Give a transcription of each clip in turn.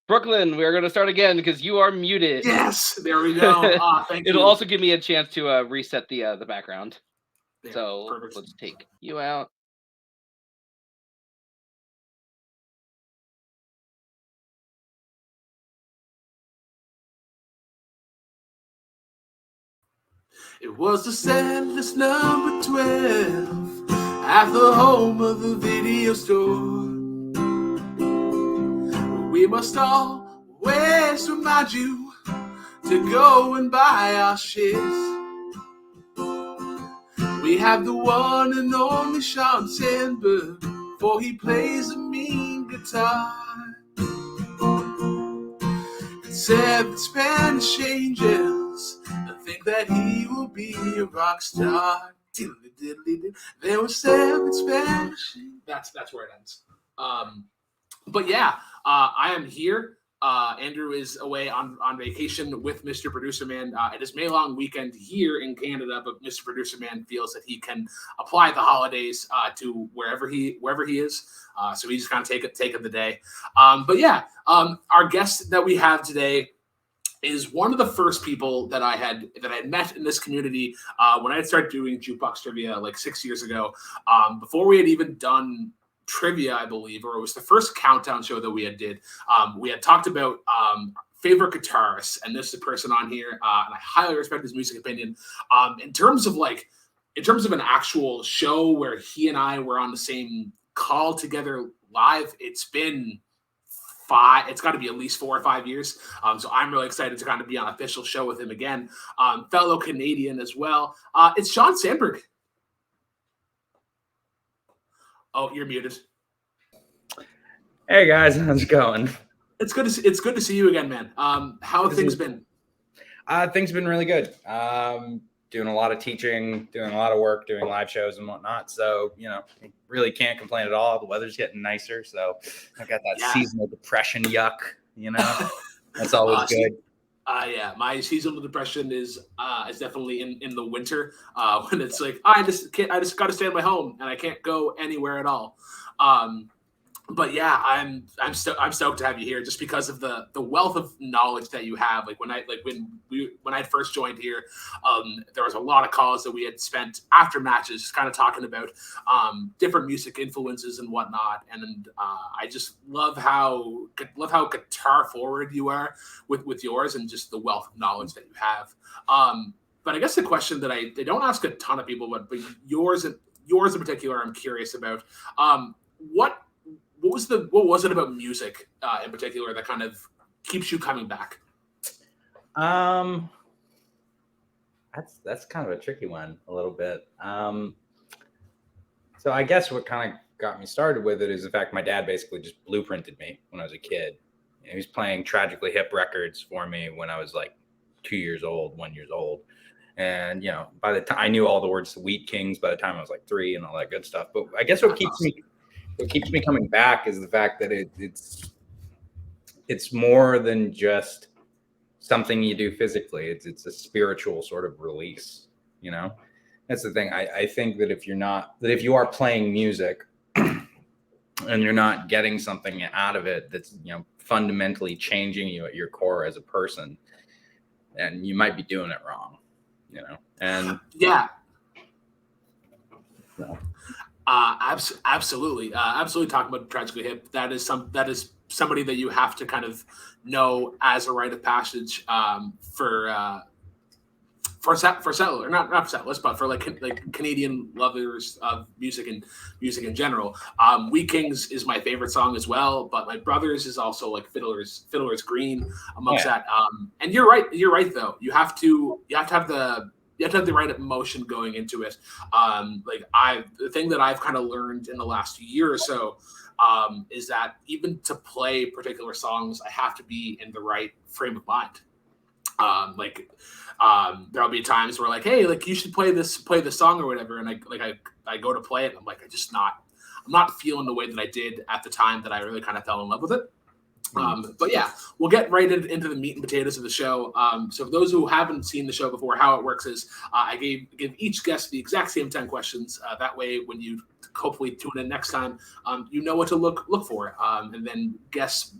Brooklyn, we are going to start again because you are muted. Yes, there we go. Thank It'll you. also give me a chance to reset the background. There, So perfect. let's take you out. It was the Setlist number 12 at the home of the video store. We must always remind you to go and buy our shit. We have the one and only Sean Sandberg, for he plays a mean guitar. And 7 Spanish angels think that he will be a rock star. There were 7 Spanish. That's where it ends. But yeah, I am here. Andrew is away on vacation with Mr. Producer Man. It is May long weekend here in Canada, but Mr. Producer Man feels that he can apply the holidays to wherever he is. So he's just kind of taking the day. But yeah, our guest that we have today is one of the first people that I had met in this community when I had started doing jukebox trivia like 6 years ago. Before we had even done trivia, I believe, or it was the first countdown show that we had talked about favorite guitarists, and this is a person on here, and I highly respect his music opinion. In terms of an actual show where he and I were on the same call together live, it's got to be at least 4 or 5 years. So I'm really excited to kind of be on an official show with him again. Fellow Canadian as well. It's Sean Sandberg. Oh, you're muted. Hey guys, how's it going? It's good to see you again, man. How have things been? Things have been really good. Doing a lot of teaching, doing a lot of work, doing live shows and whatnot. So, really can't complain at all. The weather's getting nicer. So I've got that seasonal depression yuck, That's always good. Yeah, my seasonal depression is definitely in the winter when it's like I just got to stay at my home and I can't go anywhere at all. But yeah, I'm stoked to have you here just because of the wealth of knowledge that you have. Like when I first joined here, there was a lot of calls that we had spent after matches, just kind of talking about different music influences and whatnot. And I just love how guitar forward you are with yours and just the wealth of knowledge that you have. But I guess the question that I don't ask a ton of people, but yours in particular, I'm curious about. What was it about music in particular that kind of keeps you coming back? That's kind of a tricky one a little bit. So I guess what kind of got me started with it is the fact my dad basically just blueprinted me when I was a kid. He was playing Tragically Hip records for me when I was like 1 year old. And, by the time I knew all the words to Wheat Kings by the time I was like 3 and all that good stuff. But I guess what keeps me coming back is the fact that it's more than just something you do physically. It's a spiritual sort of release, That's the thing. I think that if you are playing music and you're not getting something out of it that's, fundamentally changing you at your core as a person, then you might be doing it wrong, and yeah. So. Absolutely. Talking about Tragically Hip, that is somebody that you have to kind of know as a rite of passage for Settler, not for Settlers, but for like Canadian lovers of music and music in general. Wheat Kings is my favorite song as well, but my brother's is also like Fiddler's Green amongst that. And you're right though. You have to have the right emotion going into it. The thing that I've kind of learned in the last year or so is that even to play particular songs, I have to be in the right frame of mind. There'll be times where like, hey, like you should play this song or whatever, and I go to play it, and I'm like, I'm not feeling the way that I did at the time that I really kind of fell in love with it. But yeah, we'll get right into the meat and potatoes of the show. So for those who haven't seen the show before, how it works is I give each guest the exact same 10 questions. That way, when you hopefully tune in next time, you know what to look for. And then guests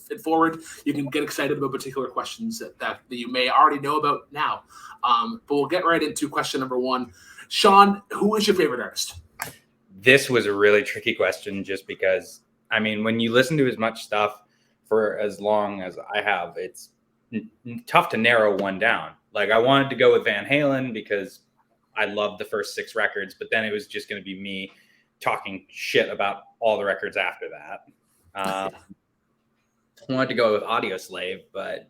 it forward. You can get excited about particular questions that you may already know about now. But we'll get right into question number 1. Sean, who is your favorite artist? This was a really tricky question just because, I mean, when you listen to as much stuff for as long as I have, it's tough to narrow one down. Like, I wanted to go with Van Halen because I loved the first 6 records, but then it was just going to be me talking shit about all the records after that. I wanted to go with Audioslave, but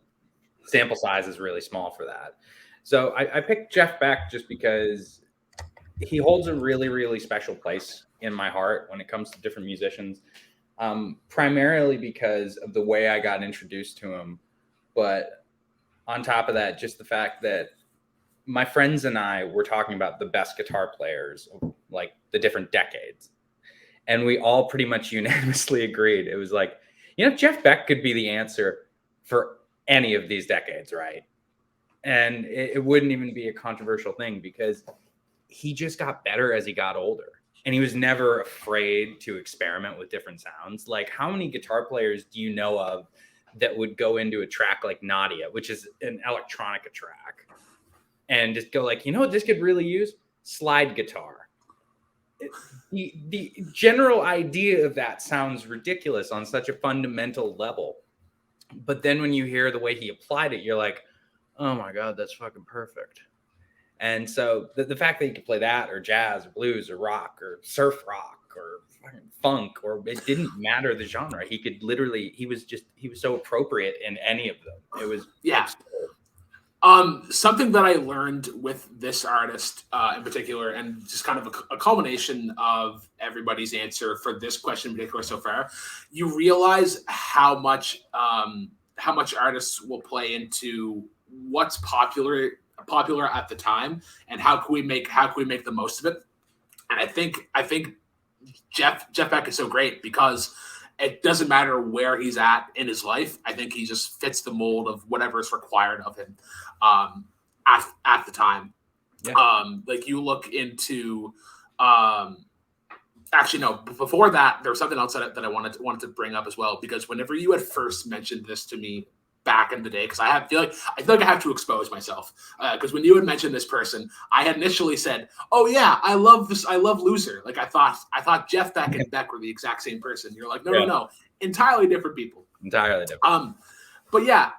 sample size is really small for that. So I picked Jeff Beck just because he holds a really, really special place in my heart when it comes to different musicians. Primarily because of the way I got introduced to him. But on top of that, just the fact that my friends and I were talking about the best guitar players of like the different decades. And we all pretty much unanimously agreed. It was like, Jeff Beck could be the answer for any of these decades, right? And it wouldn't even be a controversial thing because he just got better as he got older. And he was never afraid to experiment with different sounds. Like, how many guitar players do you know of that would go into a track like Nadia, which is an electronica track, and just go like, what this could really use? Slide guitar. The general idea of that sounds ridiculous on such a fundamental level. But then when you hear the way he applied it, you're like, oh my God, that's fucking perfect. And so the fact that he could play that or jazz or blues or rock or surf rock or funk, or it didn't matter the genre. He could literally, he was so appropriate in any of them. It was absurd. Something that I learned with this artist in particular, and just kind of a culmination of everybody's answer for this question in particular so far, you realize how much artists will play into what's popular at the time and how can we make the most of it. And I think Jeff Beck is so great because it doesn't matter where he's at in his life. I think he just fits the mold of whatever is required of him at the time. Yeah. Like you look into actually no, before that there was something else that I wanted to bring up as well, because whenever you had first mentioned this to me back in the day, because I feel like I have to expose myself, because when you had mentioned this person, I had initially said, oh yeah, I love Loser. Like I thought Jeff Beck and Beck were the exact same person. You're like, no, entirely different people. Entirely different. But yeah,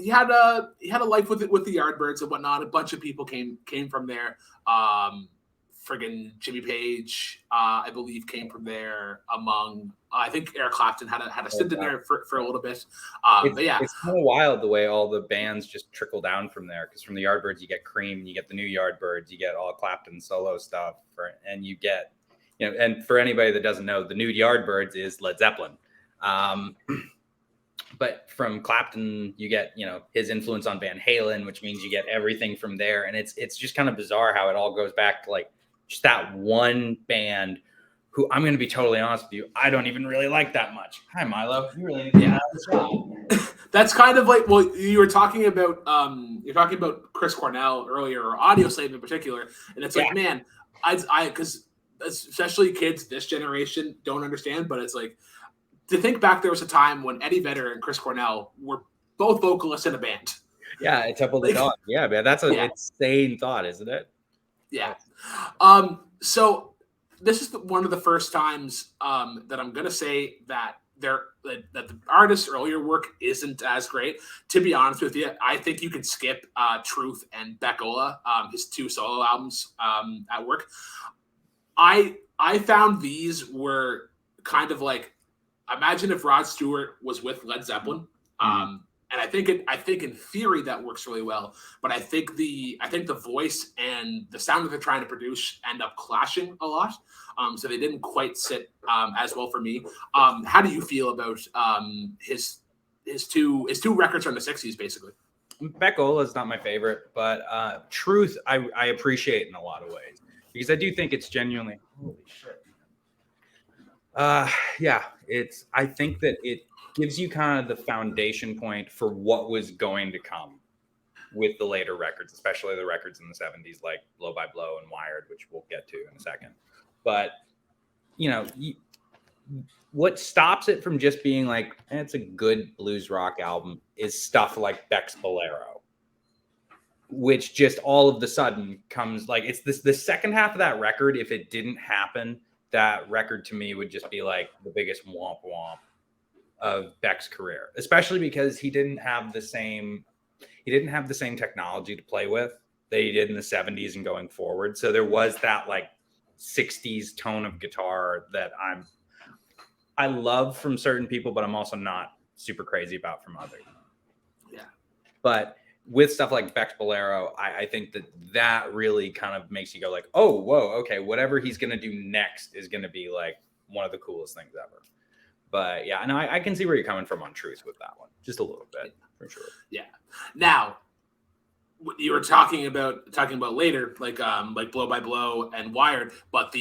he had a life with the Yardbirds and whatnot. A bunch of people came from there. Friggin' Jimmy Page, I believe, came from there. Among I think Eric Clapton had a stint in there for a little bit. But yeah, it's kind of wild the way all the bands just trickle down from there. Because from the Yardbirds, you get Cream, you get the new Yardbirds, you get all Clapton solo stuff, and you get, and for anybody that doesn't know, the new Yardbirds is Led Zeppelin. But from Clapton, you get, his influence on Van Halen, which means you get everything from there. And it's just kind of bizarre how it all goes back to like just that one band who, I'm going to be totally honest with you, I don't even really like that much. Hi, Milo. You really need to get out of this job. That's kind of like, well, you were talking about Chris Cornell earlier, or Audioslave in particular. And it's like, man, because especially kids this generation don't understand, but it's like, to think back, there was a time when Eddie Vedder and Chris Cornell were both vocalists in a band. Yeah, it's up with the dog. Yeah, man, that's an insane thought, isn't it? Yeah. So this is one of the first times that I'm gonna say that that the artist's earlier work isn't as great. To be honest with you, I think you can skip Truth and Beckola, his 2 solo albums at work. I found these were kind of like, imagine if Rod Stewart was with Led Zeppelin. And I think in theory that works really well, but I think the voice and the sound that they're trying to produce end up clashing a lot. So they didn't quite sit as well for me. How do you feel about his two records from the 60s, basically? Beckola is not my favorite, but Truth I appreciate in a lot of ways, because I do think it's genuinely, holy shit. I think that gives you kind of the foundation point for what was going to come with the later records, especially the records in the 70s, like Blow by Blow and Wired, which we'll get to in a second. But, what stops it from just being like, it's a good blues rock album is stuff like Beck's Bolero, which just all of the sudden comes like, it's the second half of that record. If it didn't happen, that record to me would just be like the biggest womp womp of Beck's career, especially because he didn't have the same technology to play with that he did in the 70s and going forward. So there was that like 60s tone of guitar that I love from certain people, but I'm also not super crazy about from others. Yeah. But with stuff like Beck's Bolero, I think that really kind of makes you go like, oh, whoa, okay, whatever he's going to do next is going to be like one of the coolest things ever. But yeah, and I can see where you're coming from on Truth with that one, just a little bit for sure. Yeah. Now, you were talking about later, like Blow by Blow and Wired, but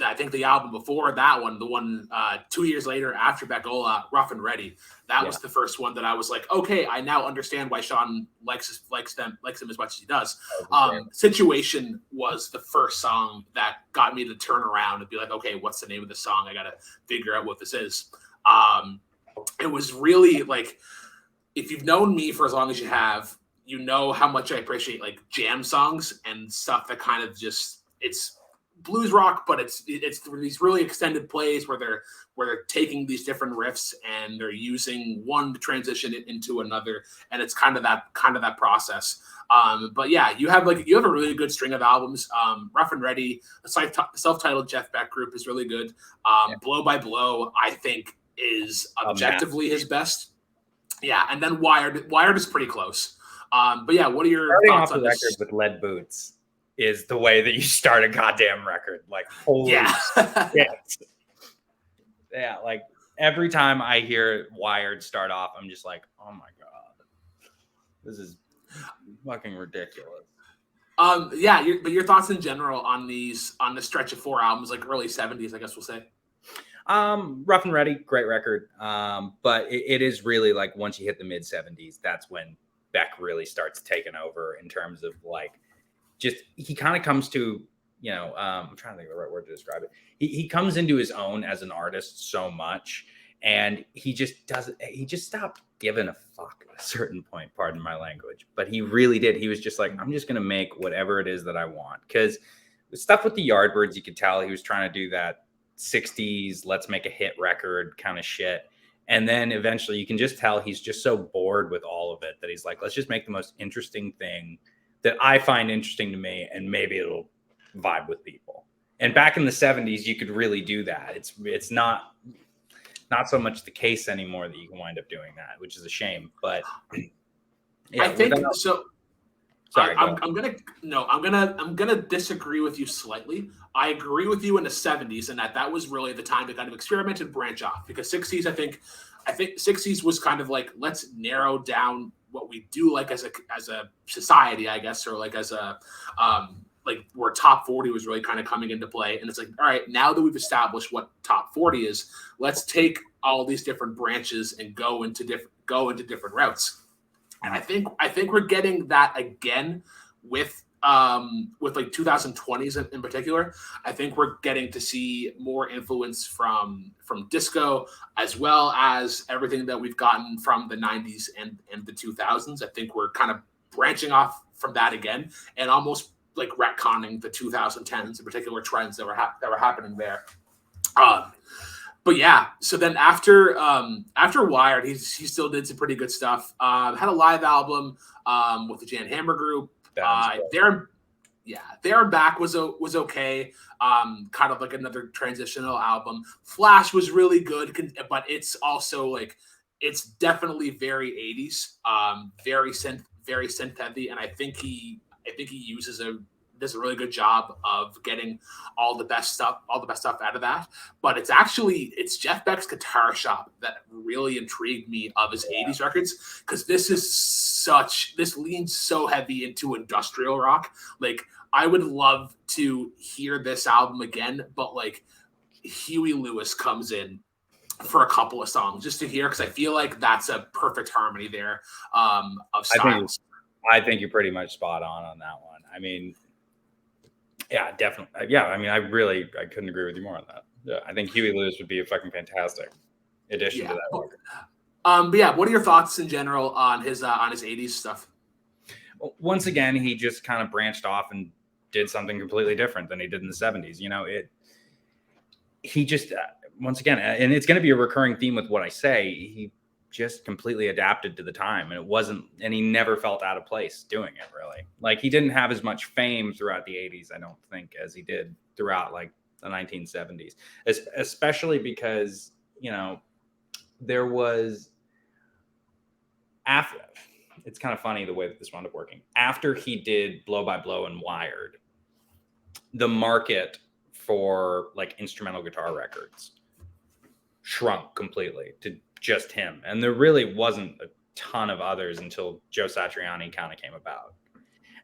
I think the album before that one, the one 2 years later after Beckola, Rough and Ready, that was the first one that I was like, okay, I now understand why Sean likes him as much as he does. Situation was the first song that got me to turn around and be like, okay, what's the name of the song? I gotta figure out what this is. It was really like, if you've known me for as long as you have, you know how much I appreciate like jam songs and stuff that kind of just, it's blues rock, but it's these really extended plays where they're taking these different riffs and they're using one to transition it into another, and it's kind of that process. But yeah, you have a really good string of albums. Rough and Ready, the self-titled Jeff Beck group is really good. Blow by Blow, I think, is objectively his best. Yeah, and then Wired is pretty close. But yeah, what are your thoughts on this? With Lead Boots is the way that you start a goddamn record. Like, holy shit. Yeah, like every time I hear Wired start off, I'm just like, oh my God, this is fucking ridiculous. Yeah, but your thoughts in general on the stretch of 4 albums, like early 70s, I guess we'll say. Rough and Ready, great record. But it is really like once you hit the mid 70s, that's when Beck really starts taking over in terms of like, just he kind of comes to, I'm trying to think of the right word to describe it. He comes into his own as an artist so much, and he just stopped giving a fuck at a certain point, pardon my language, but he really did. He was just like, I'm just going to make whatever it is that I want. Because stuff with the Yardbirds, you could tell he was trying to do that 60s, let's make a hit record kind of shit. And then eventually you can just tell he's just so bored with all of it that he's like, let's just make the most interesting thing that I find interesting to me, and maybe it'll vibe with people. And back in the 70s, you could really do that. It's not so much the case anymore that you can wind up doing that, which is a shame. But yeah, I think so. Sorry, I'm gonna disagree with you slightly. I agree with you in the 70s, and that was really the time to kind of experiment and branch off, because 60s, I think 60s was kind of like, let's narrow down what we do like as a society, I guess, or like as a like where top 40 was really kind of coming into play. And it's like, all right, now that we've established what top 40 is, let's take all these different branches and go into different routes. And I think we're getting that again with like 2020s in particular. I think we're getting to see more influence from disco, as well as everything that we've gotten from the 90s and the 2000s. I think we're kind of branching off from that again, and almost like retconning the 2010s in particular trends that were happening there. But yeah, so then after Wired, he still did some pretty good stuff. Had a live album with the Jan Hammer Group. There and Back was okay. Kind of like another transitional album. Flash was really good, but it's also like, it's definitely very 80s, very synth heavy, and I think he does a really good job of getting all the best stuff out of that. But it's Jeff Beck's guitar shop that really intrigued me of his 80s records, because this leans so heavy into industrial rock. Like, I would love to hear this album again, but like Huey Lewis comes in for a couple of songs just to hear, because I feel like that's a perfect harmony there of styles. I think you're pretty much spot on that one. I mean, yeah, definitely. Yeah, I mean, I couldn't agree with you more on that. Yeah, I think Huey Lewis would be a fucking fantastic addition to that record. But yeah, what are your thoughts in general on his 80s stuff? Once again, he just kind of branched off and did something completely different than he did in the 70s. You know, he just once again, and it's going to be a recurring theme with what I say, he just completely adapted to the time, and he never felt out of place doing it, really. Like, he didn't have as much fame throughout the 80s, I don't think, as he did throughout like the 1970s, especially because, you know, there was after. It's kind of funny the way that this wound up working. After he did Blow by Blow and Wired, the market for like instrumental guitar records shrunk completely to just him. And there really wasn't a ton of others until Joe Satriani kind of came about.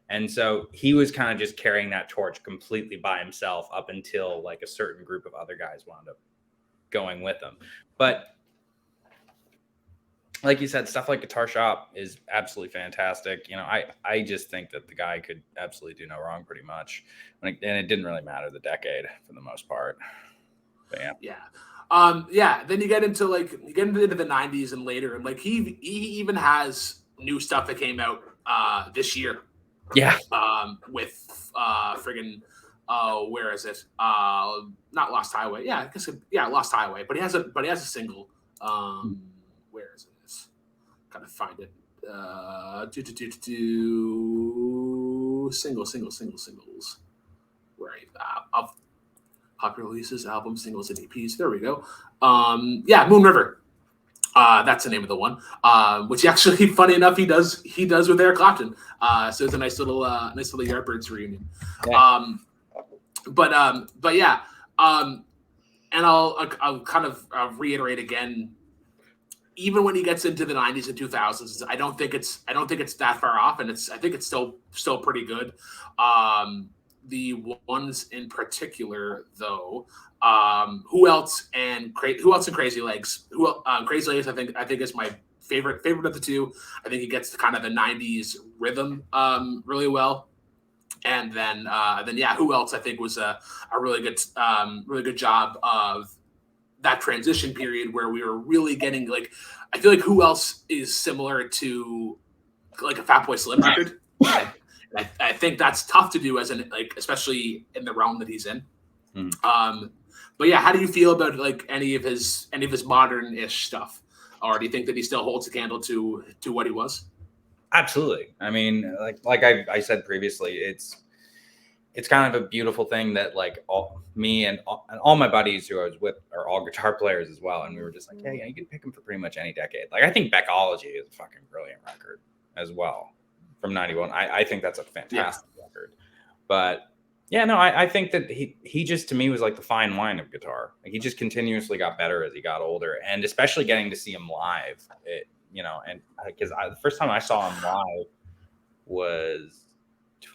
And so he was kind of just carrying that torch completely by himself up until like a certain group of other guys wound up going with him. But like you said, stuff like Guitar Shop is absolutely fantastic. You know, I just think that the guy could absolutely do no wrong pretty much. And it didn't really matter the decade for the most part. But yeah. Then you get into the 90s and later, and like he even has new stuff that came out this year. Yeah. With friggin' where is it? Not Lost Highway. Yeah, I guess Lost Highway. But he has a single. Where is it? Gotta find it. Singles. Where are you? Of popular releases, albums, singles, and EPs. There we go. Moon River. That's the name of the one. Which actually, funny enough, he does with Eric Clapton. So it's a nice little Yardbirds reunion. Yeah. But yeah. And I'll kind of reiterate again. Even when he gets into the 90s and 2000s, I don't think it's that far off, and I think it's still pretty good. The ones in particular, though, who else in Crazy Legs? Crazy Legs, I think is my favorite of the two. I think he gets kind of the 90s rhythm really well. And then who else I think was a really good job of that transition period where we were really getting like, I feel like who else is similar to like a Fatboy Slim record. I think that's tough to do especially in the realm that he's in. But yeah, how do you feel about like any of his modern-ish stuff, or do you think that he still holds a candle to what he was? Absolutely. I mean, like I said previously, it's kind of a beautiful thing that like me and all my buddies who I was with are all guitar players as well. And we were just like, yeah, you can pick them for pretty much any decade. Like, I think Beckology is a fucking brilliant record as well from 91. I think that's a fantastic record. But yeah, no, I think that he just, to me, was like the fine wine of guitar. Like, he just continuously got better as he got older, and especially getting to see him live, and because the first time I saw him live was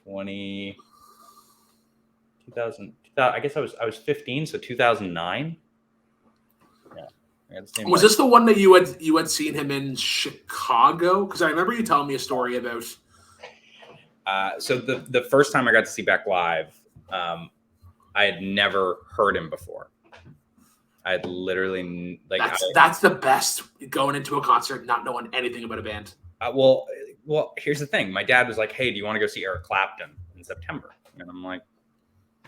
2000. I guess I was 15, so 2009. Yeah. Was this the one that you had seen him in Chicago? Because I remember you telling me a story about. So the first time I got to see Beck live, I had never heard him before. I had literally that's the best, going into a concert not knowing anything about a band. Well, here's the thing. My dad was like, "Hey, do you want to go see Eric Clapton in September?" And I'm like,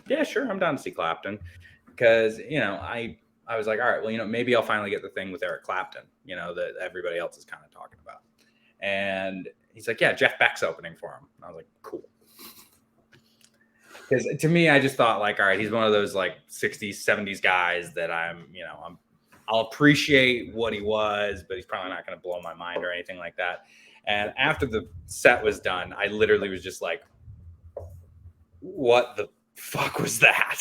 yeah, sure, I'm down to see Clapton, because I was like, all right, well, maybe I'll finally get the thing with Eric Clapton, that everybody else is kind of talking about. And he's like, yeah, Jeff Beck's opening for him. And I was like, cool. Because to me, I just thought like, all right, he's one of those like 60s, 70s guys that I'll appreciate what he was, but he's probably not going to blow my mind or anything like that. And after the set was done, I literally was just like, what the fuck was that?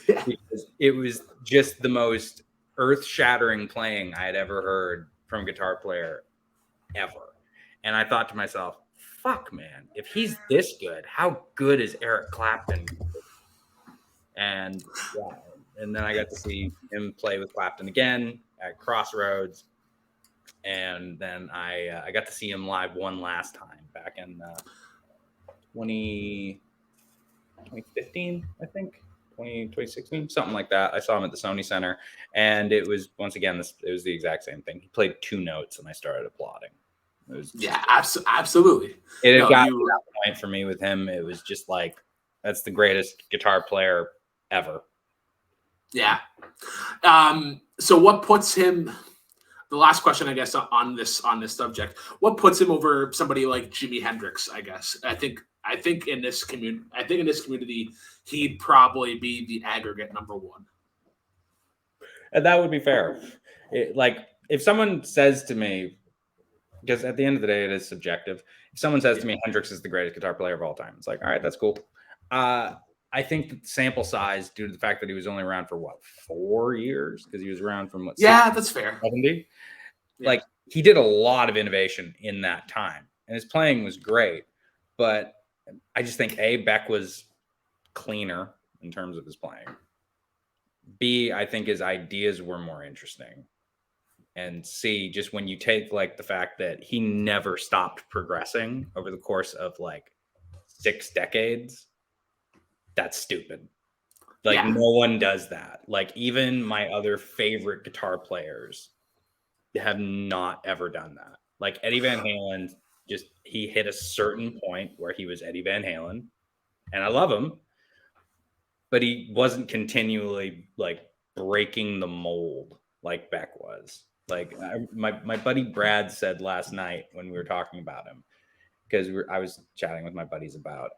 Yeah. Because it was just the most earth-shattering playing I had ever heard from a guitar player ever. And I thought to myself, fuck, man, if he's this good, how good is Eric Clapton? And yeah, and then I got to see him play with Clapton again at Crossroads, and then I got to see him live one last time back in 2015, I think. 2016, something like that. I saw him at the Sony Center, and it was once again it was the exact same thing. He played 2 notes, and I started applauding. It was absolutely. It had gotten to that point for me with him. It was just like, that's the greatest guitar player ever. Yeah. So what puts him? The last question, I guess, on this subject, what puts him over somebody like Jimi Hendrix? I guess I think in this community, he'd probably be the aggregate number 1. And that would be fair. Like if someone says to me, because at the end of the day, it is subjective. If someone says to me, Hendrix is the greatest guitar player of all time, it's like, all right, that's cool. I think the sample size, due to the fact that he was only around for 4 years, because he was around from what? Yeah, that's fair. 70. Yeah. Like he did a lot of innovation in that time, and his playing was great. But I just think Beck was cleaner in terms of his playing. B, I think his ideas were more interesting. And C, just when you take like the fact that he never stopped progressing over the course of like 6 decades, that's stupid. Like no one does that. Like even my other favorite guitar players have not ever done that. Like Eddie Van Halen, he hit a certain point where he was Eddie Van Halen, and I love him, but he wasn't continually like breaking the mold like Beck was. Like my buddy Brad said last night when we were talking about him, because I was chatting with my buddies about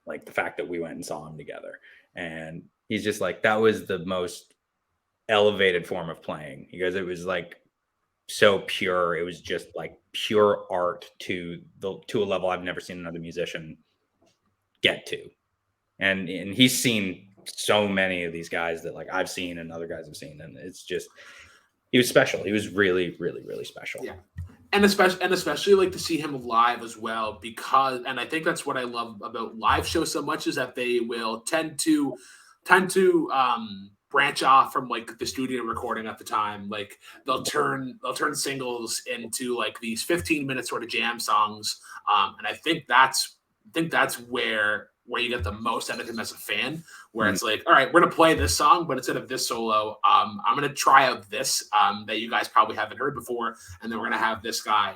like the fact that we went and saw him together, and he's just like, that was the most elevated form of playing. He goes, it was like so pure. It was just like pure art to a level I've never seen another musician get to. And he's seen so many of these guys that like I've seen and other guys have seen, and it's just, he was special. He was really, really, really special. Yeah. And especially like to see him live as well, because, and I think that's what I love about live shows so much, is that they will tend to branch off from like the studio recording at the time. Like they'll turn singles into like these 15-minute sort of jam songs. And I think that's where you get the most out of him as a fan, where it's like, all right, we're going to play this song, but instead of this solo, I'm going to try out this that you guys probably haven't heard before. And then we're going to have this guy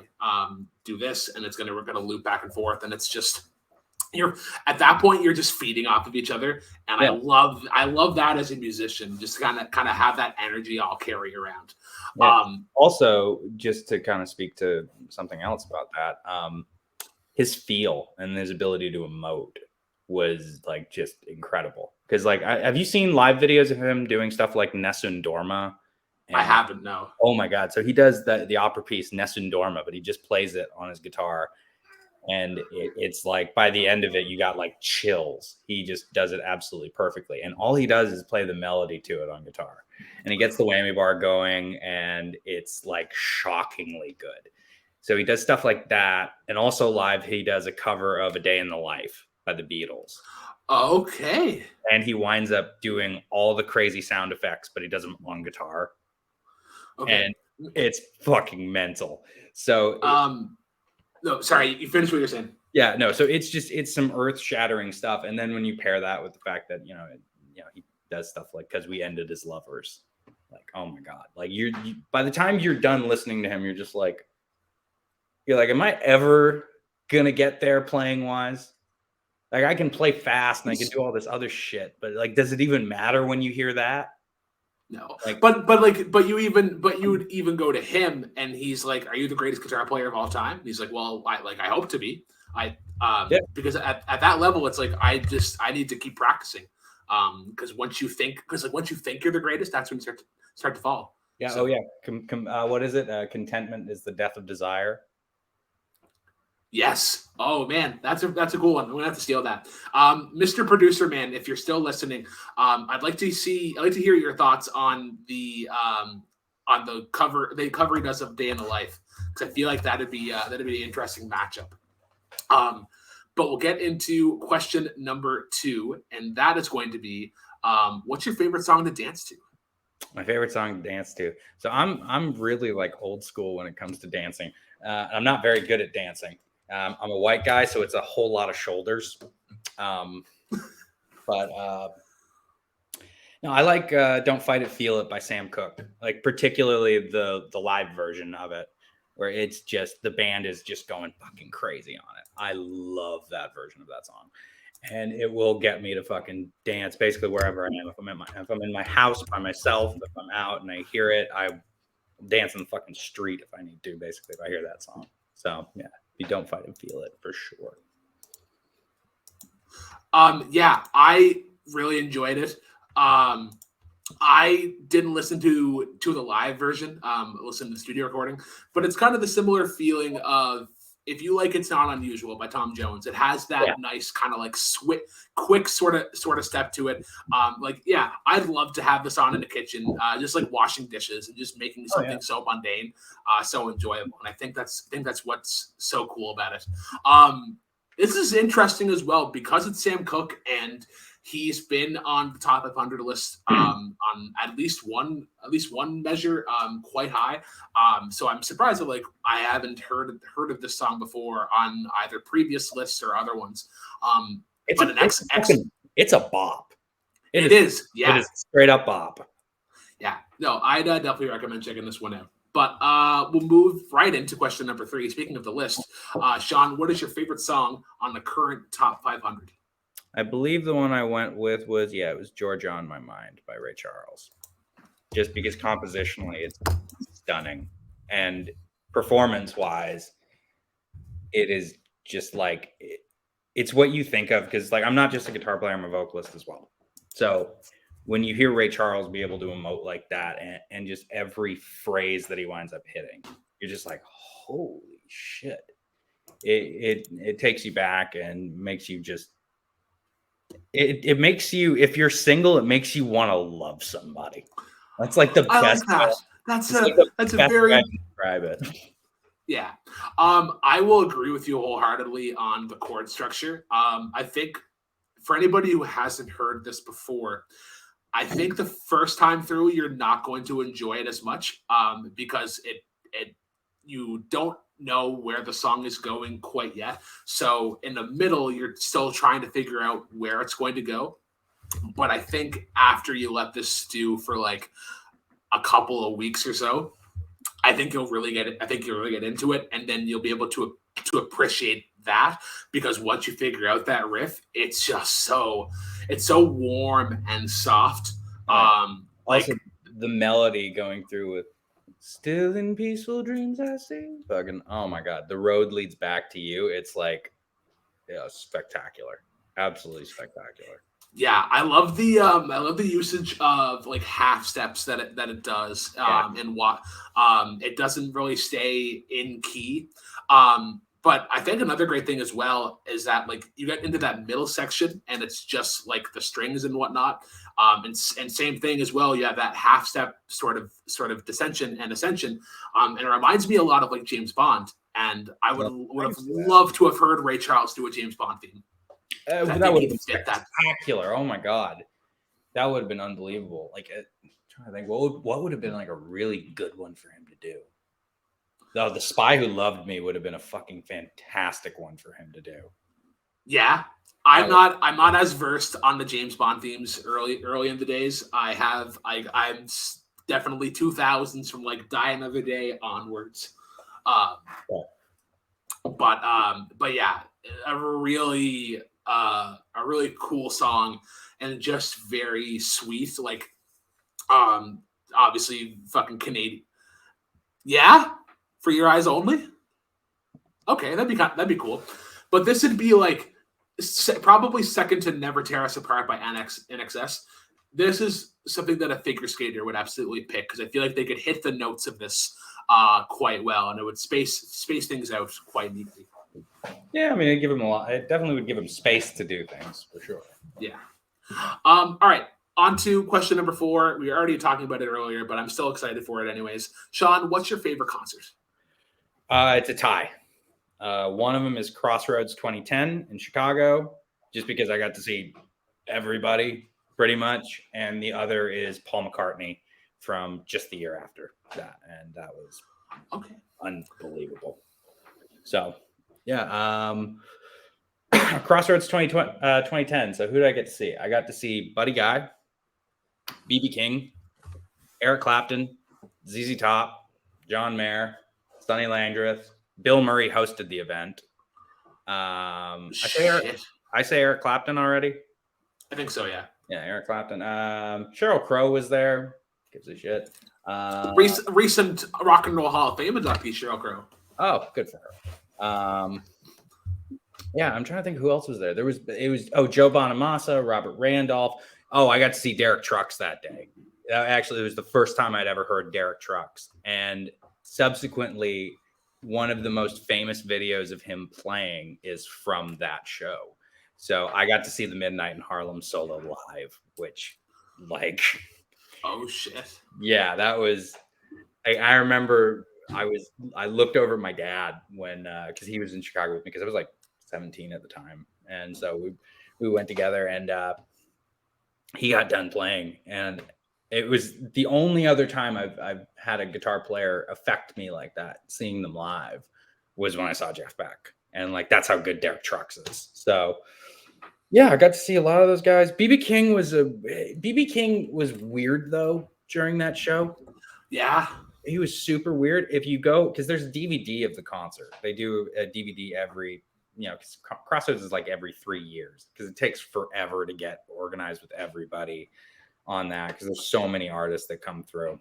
do this, and we're going to loop back and forth. And it's just, at that point, you're just feeding off of each other. And I love that as a musician, just kind of have that energy I'll carry around. Yeah. Also, just to kind of speak to something else about that, his feel and his ability to emote was like just incredible. Because like, have you seen live videos of him doing stuff like Nessun Dorma? I haven't, no. Oh my God. So he does the opera piece Nessun Dorma, but he just plays it on his guitar. And it's like by the end of it, you got like chills. He just does it absolutely perfectly. And all he does is play the melody to it on guitar. And he gets the whammy bar going, and it's like shockingly good. So he does stuff like that. And also live, he does a cover of A Day in the Life by the Beatles. Okay. And he winds up doing all the crazy sound effects, but he does them on guitar. Okay. And it's fucking mental. So no, sorry, you finished what you're saying. Yeah, no. So it's some earth-shattering stuff. And then when you pair that with the fact that, he does stuff like Because We Ended as Lovers, like, oh my God. Like you by the time you're done listening to him, you're like, am I ever gonna get there playing wise? Like I can play fast and I can do all this other shit, but like, does it even matter when you hear that? No, like, but you would even go to him and he's like, "Are you the greatest guitar player of all time?" And he's like, "Well, I hope to be. Because at that level, it's like I need to keep practicing. Because once you think you're the greatest, that's when you start to fall." Yeah. So, what is it? Contentment is the death of desire. Yes. Oh man, that's a cool one. I'm gonna have to steal that. Mr. Producer Man, if you're still listening, I'd like to hear your thoughts on the cover he does of Day in the Life, because I feel like that'd be an interesting matchup. But we'll get into question number 2, and that is going to be, What's your favorite song to dance to? My favorite song to dance to. So I'm really like old school when it comes to dancing. I'm not very good at dancing. I'm a white guy, so it's a whole lot of shoulders. Um, but no, I like "Don't Fight It, Feel It" by Sam Cooke. Like particularly the live version of it, where it's just the band is just going fucking crazy on it. I love that version of that song. And it will get me to fucking dance basically wherever I am. If I'm in my house by myself, if I'm out and I hear it, I dance in the fucking street if I need to. Basically, if I hear that song. So yeah, you don't fight and feel it for sure. Yeah, I really enjoyed it. I didn't listen to the live version. Listen to the studio recording, but it's kind of the similar feeling of if you like "It's Not Unusual" by Tom Jones. It has that nice kind of like quick sort of step to it. I'd love to have this on in the kitchen, just like washing dishes and just making something so mundane, so enjoyable. And I think that's what's so cool about it. This is interesting as well because it's Sam Cooke and he's been on the top 500 list on at least one measure, quite high. So I'm surprised that like I haven't heard of this song before on either previous lists or other ones. It's a bop. It is. Yeah, it is straight up bop. Yeah, no, I'd definitely recommend checking this one out. But we'll move right into question number 3. Speaking of the list, Sean, what is your favorite song on the current top 500? I believe the one I went with was it was "Georgia on My Mind" by Ray Charles. Just because compositionally it's stunning and performance-wise, it is just like it's what you think of because like I'm not just a guitar player, I'm a vocalist as well. So when you hear Ray Charles be able to emote like that and just every phrase that he winds up hitting, you're just like, holy shit. It takes you back and makes you just it makes you, if you're single, it makes you want to love somebody. That's like the best. I like that. That's a very way to describe it. Yeah. I will agree with you wholeheartedly on the chord structure. I think for anybody who hasn't heard this before, I think the first time through you're not going to enjoy it as much because it you don't know where the song is going quite yet. So in the middle, you're still trying to figure out where it's going to go. But I think after you let this stew for like a couple of weeks or so, I think you'll really get it. I think you'll really get into it, and then you'll be able to appreciate that because once you figure out that riff, it's just so warm and soft. Also, the melody going through with "Still in peaceful dreams I see." Fucking, oh my god, the road leads back to you. It's like, spectacular, absolutely spectacular. Yeah, I love the usage of like half steps that it does, and what it doesn't really stay in key. But I think another great thing as well is that like you get into that middle section and it's just like the strings and whatnot. And same thing as well. You have that half step sort of descension and ascension. And it reminds me a lot of like James Bond. And I would have loved to have heard Ray Charles do a James Bond theme. That would have been spectacular. Oh my god, that would have been unbelievable. Like, I'm trying to think, what would have been like a really good one for him to do? The Spy Who Loved Me would have been a fucking fantastic one for him to do. Yeah, I'm not as versed on the James Bond themes early in the days. I'm definitely 2000s from like Die Another Day onwards. But yeah, a really cool song and just very sweet. Like, obviously fucking Canadian. Yeah, For Your Eyes Only. Okay, that'd be cool. But this would be like probably second to Never Tear Us Apart by NXS. This is something that a figure skater would absolutely pick because I feel like they could hit the notes of this quite well, and it would space things out quite neatly. Yeah, I mean, it'd give him a lot. It definitely would give him space to do things for sure. Yeah. All right. On to question number 4. We were already talking about it earlier, but I'm still excited for it anyways. Sean, what's your favorite concert? It's a tie. One of them is Crossroads 2010 in Chicago, just because I got to see everybody pretty much, and the other is Paul McCartney from just the year after that, and that was Okay. unbelievable. So, yeah, Crossroads 2010. So who did I get to see? I got to see Buddy Guy, BB King, Eric Clapton, ZZ Top, John Mayer, Sonny Landreth. Bill Murray hosted the event. I say Eric Clapton already. I think so, yeah. Yeah, Eric Clapton. Sheryl Crow was there. Gives a shit. Recent Rock and Roll Hall of Fame inductee, Sheryl Crow. Oh, good for her. Yeah, I'm trying to think who else was there. It was Joe Bonamassa, Robert Randolph. Oh, I got to see Derek Trucks that day. Actually, it was the first time I'd ever heard Derek Trucks, and subsequently, one of the most famous videos of him playing is from that show. So I got to see the Midnight in Harlem solo live, which, like, oh shit, yeah, that was. I remember I looked over at my dad when because he was in Chicago with me because I was like 17 at the time, and so we went together, and he got done playing, and it was the only other time I've had a guitar player affect me like that. Seeing them live was when I saw Jeff Beck, and like that's how good Derek Trucks is. So yeah, I got to see a lot of those guys. BB King was weird though during that show. Yeah, he was super weird. If you go, because there's a DVD of the concert, they do a DVD every. Because Crossroads is like every 3 years because it takes forever to get organized with everybody on that because there's so many artists that come through.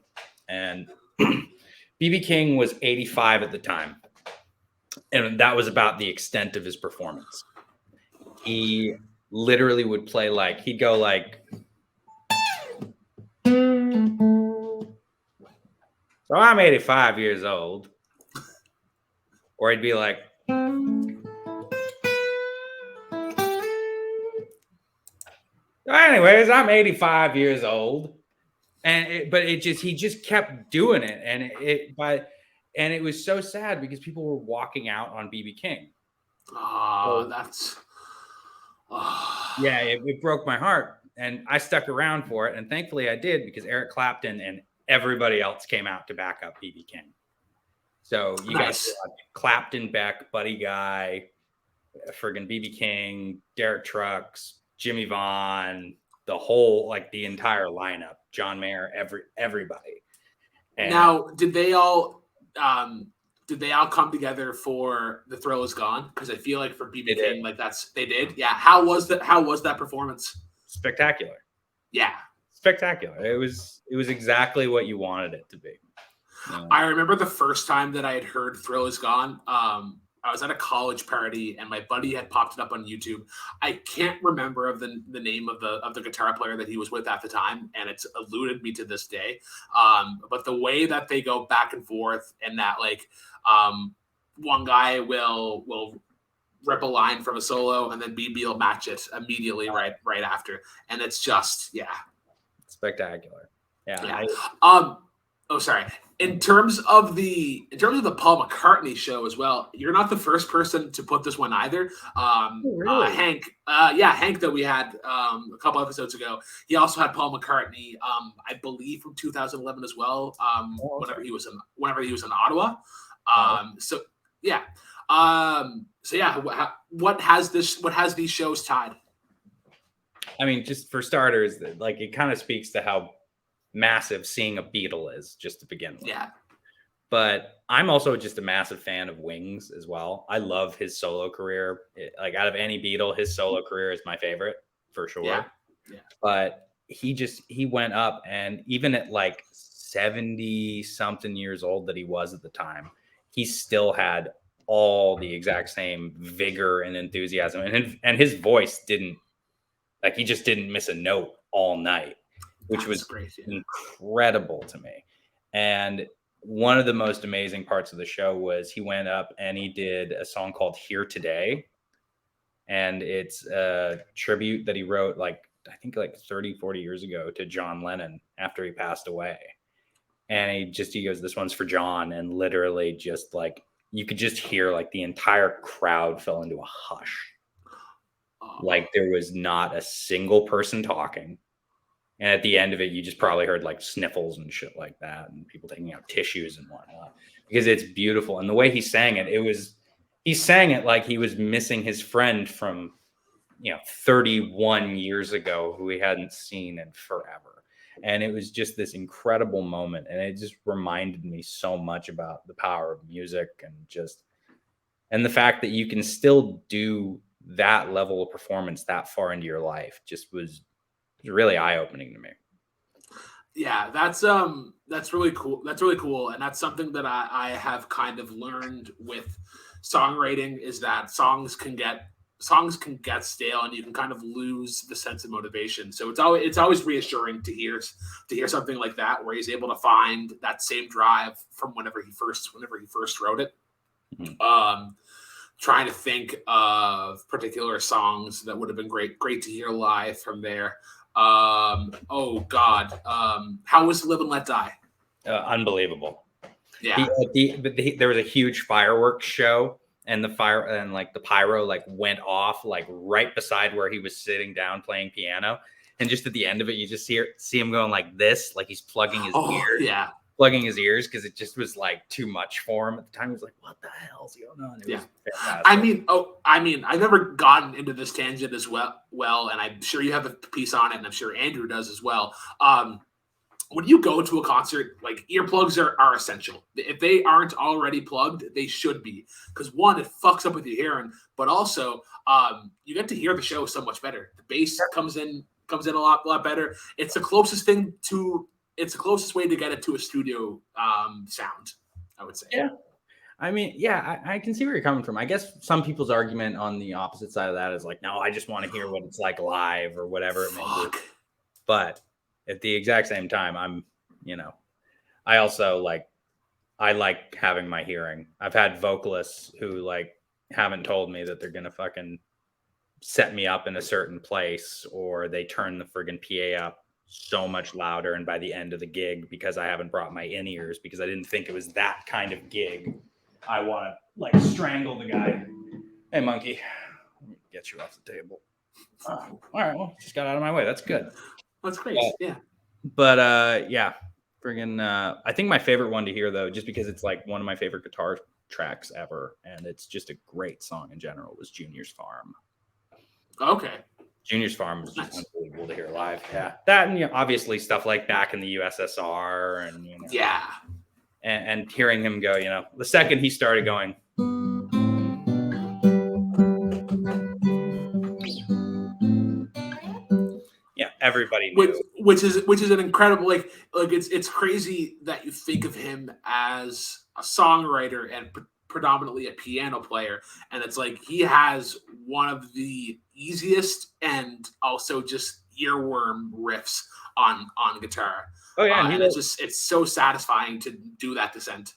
And BB King was 85 at the time. And that was about the extent of his performance. He literally would play like, he'd go like, so I'm 85 years old. Or he'd be like, anyways, I'm 85 years old, and he just kept doing it, and it was so sad because people were walking out on BB King. Yeah, it broke my heart, and I stuck around for it, and thankfully I did because Eric Clapton and everybody else came out to back up BB King. So you got Clapton, Beck, Buddy Guy, friggin' BB King, Derek Trucks, Jimmy Vaughn, the whole, like the entire lineup, John Mayer, everybody. And now, did they all come together for The Thrill Is Gone? Because I feel like for BB King, like they did. Yeah. How was that performance? Spectacular. Yeah. Spectacular. It was exactly what you wanted it to be. I remember the first time that I had heard Thrill Is Gone. I was at a college party and my buddy had popped it up on YouTube. I can't remember of the name of the guitar player that he was with at the time, and it's eluded me to this day. But the way that they go back and forth, and that like one guy will rip a line from a solo, and then BB will match it immediately right after, and it's just spectacular. Yeah. Oh, sorry. In terms of the Paul McCartney show as well, you're not the first person to put this one either. Really? Hank that we had a couple episodes ago. He also had Paul McCartney, I believe from 2011 as well. Whenever he was in Ottawa. What has these shows tied? I mean, just for starters, like it kind of speaks to how massive seeing a Beatle is just to begin with. Yeah. But I'm also just a massive fan of Wings as well. I love his solo career. Like out of any Beatle, his solo career is my favorite for sure. Yeah. But he went up, and even at like 70 something years old that he was at the time, he still had all the exact same vigor and enthusiasm. And his voice he just didn't miss a note all night, which was great, incredible to me. And one of the most amazing parts of the show was he went up and he did a song called Here Today. And it's a tribute that he wrote I think 30, 40 years ago to John Lennon after he passed away. And he goes, this one's for John. And literally just like, you could just hear like the entire crowd fell into a hush. Like there was not a single person talking. And at the end of it, you just probably heard like sniffles and shit like that, and people taking out tissues and whatnot, because it's beautiful. And the way he sang it, he sang it like he was missing his friend from, 31 years ago, who he hadn't seen in forever. And it was just this incredible moment. And it just reminded me so much about the power of music, and the fact that you can still do that level of performance that far into your life just was really eye-opening to me. Yeah, that's really cool. That's really cool, and that's something that I have kind of learned with songwriting, is that songs can get stale, and you can kind of lose the sense of motivation. So it's always reassuring to hear something like that, where he's able to find that same drive from whenever he first wrote it. Mhm. Trying to think of particular songs that would have been great to hear live from there. Oh God, how was Live and Let Die? Unbelievable. Yeah, There was a huge fireworks show, and the pyro like went off like right beside where he was sitting down playing piano. And just at the end of it, you just see him going like this, like he's plugging his ears, because it just was like too much for him at the time. He was like, "What the hell's going on?" It was fantastic. I've never gotten into this tangent as well, and I'm sure you have a piece on it, and I'm sure Andrew does as well. When you go to a concert, like, earplugs are essential. If they aren't already plugged, they should be, because one, it fucks up with your hearing, but also you get to hear the show so much better. The bass comes in a lot better. It's the closest way to get it to a studio sound, I would say. Yeah. I mean, yeah, I can see where you're coming from. I guess some people's argument on the opposite side of that is like, no, I just want to hear what it's like live or whatever it may be. But at the exact same time, I also I like having my hearing. I've had vocalists who like haven't told me that they're going to fucking set me up in a certain place, or they turn the friggin' PA up so much louder, and by the end of the gig, because I haven't brought my in-ears, because I didn't think it was that kind of gig, I want to like strangle the guy. Hey, monkey, let me get you off the table. All right, well, just got out of my way. That's good. That's great. Yeah. But yeah, friggin' I think my favorite one to hear, though, just because it's like one of my favorite guitar tracks ever, and it's just a great song in general, was Junior's Farm. Okay. Junior's Farm was just unbelievable to hear live. Yeah, that, and obviously stuff like Back in the USSR, and yeah, and hearing him go, the second he started going, yeah, everybody knew. Which is an incredible, like it's crazy that you think of him as a songwriter and predominantly a piano player, and it's like he has one of the easiest and also just earworm riffs on guitar. Oh yeah, and it's so satisfying to do that descent.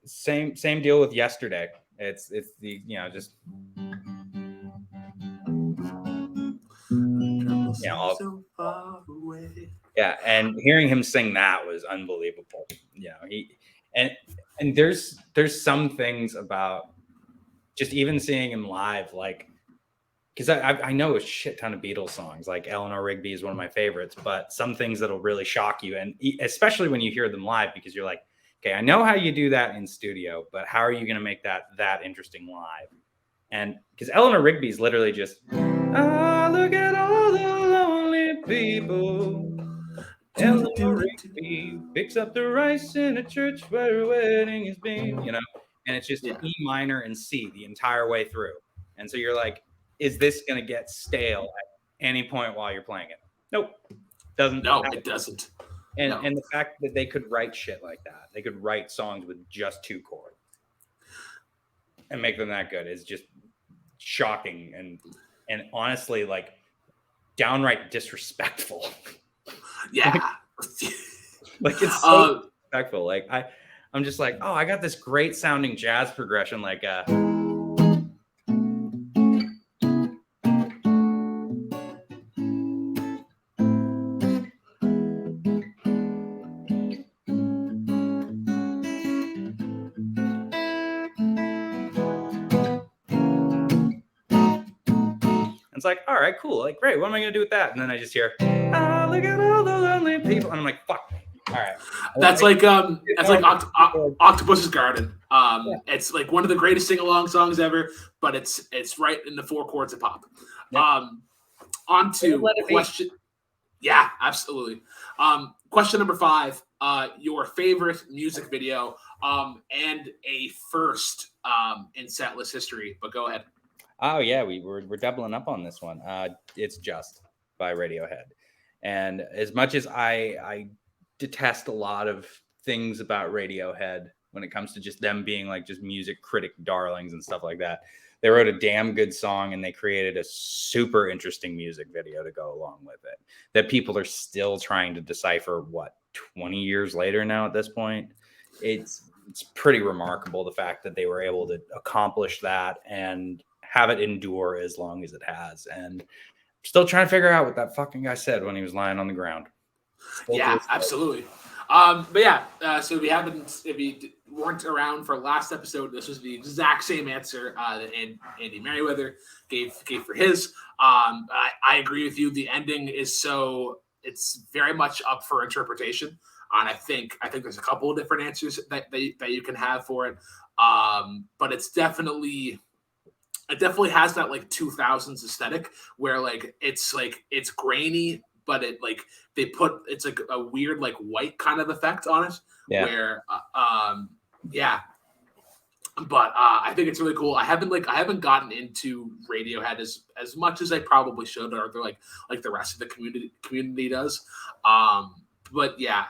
Same deal with Yesterday. It's the just so far away. Yeah, and hearing him sing that was unbelievable. And there's some things about just even seeing him live, like, because I know a shit ton of Beatles songs, like Eleanor Rigby is one of my favorites, but some things that'll really shock you, and especially when you hear them live, because you're like, okay, I know how you do that in studio, but how are you going to make that interesting live? And because Eleanor Rigby is literally just, look at all the lonely people. Eleanor Rigby picks up the rice in a church where a wedding has been, and it's just E minor and C the entire way through. And so you're like, is this going to get stale at any point while you're playing it? Nope. Doesn't. No, it doesn't. And the fact that they could write shit like that, they could write songs with just 2 chords and make them that good, is just shocking and honestly, like, downright disrespectful. Yeah. Like it's so disrespectful. Like I'm just like, oh, I got this great sounding jazz progression, like it's like, all right, cool, like, great, what am I gonna do with that? And then I just hear, look at all the people, and I'm like, fuck. All right. That's like Octopus's Garden. It's like one of the greatest sing-along songs ever, but it's right in the 4 chords of pop. Yep. On to question. Yeah, absolutely. Question number 5. Your favorite music video and a first in Setlist history. But go ahead. Oh yeah, we're doubling up on this one. It's Just by Radiohead, and as much as I detest a lot of things about Radiohead when it comes to just them being like just music critic darlings and stuff like that, they wrote a damn good song and they created a super interesting music video to go along with it that people are still trying to decipher. What, 20 years later now at this point? It's pretty remarkable, the fact that they were able to accomplish that and have it endure as long as it has. And still trying to figure out what that fucking guy said when he was lying on the ground. Yeah, absolutely. But yeah, so if you weren't around for last episode, this was the exact same answer that Andy Merriweather gave for his. I agree with you. The ending is it's very much up for interpretation. And I think there's a couple of different answers that you can have for it. But it definitely has that like 2000s aesthetic where like it's grainy, but it like it's like a weird like white kind of effect on it. Yeah. Where but I think it's really cool. I haven't gotten into Radiohead as much as I probably should, or they're like the rest of the community does. But yeah.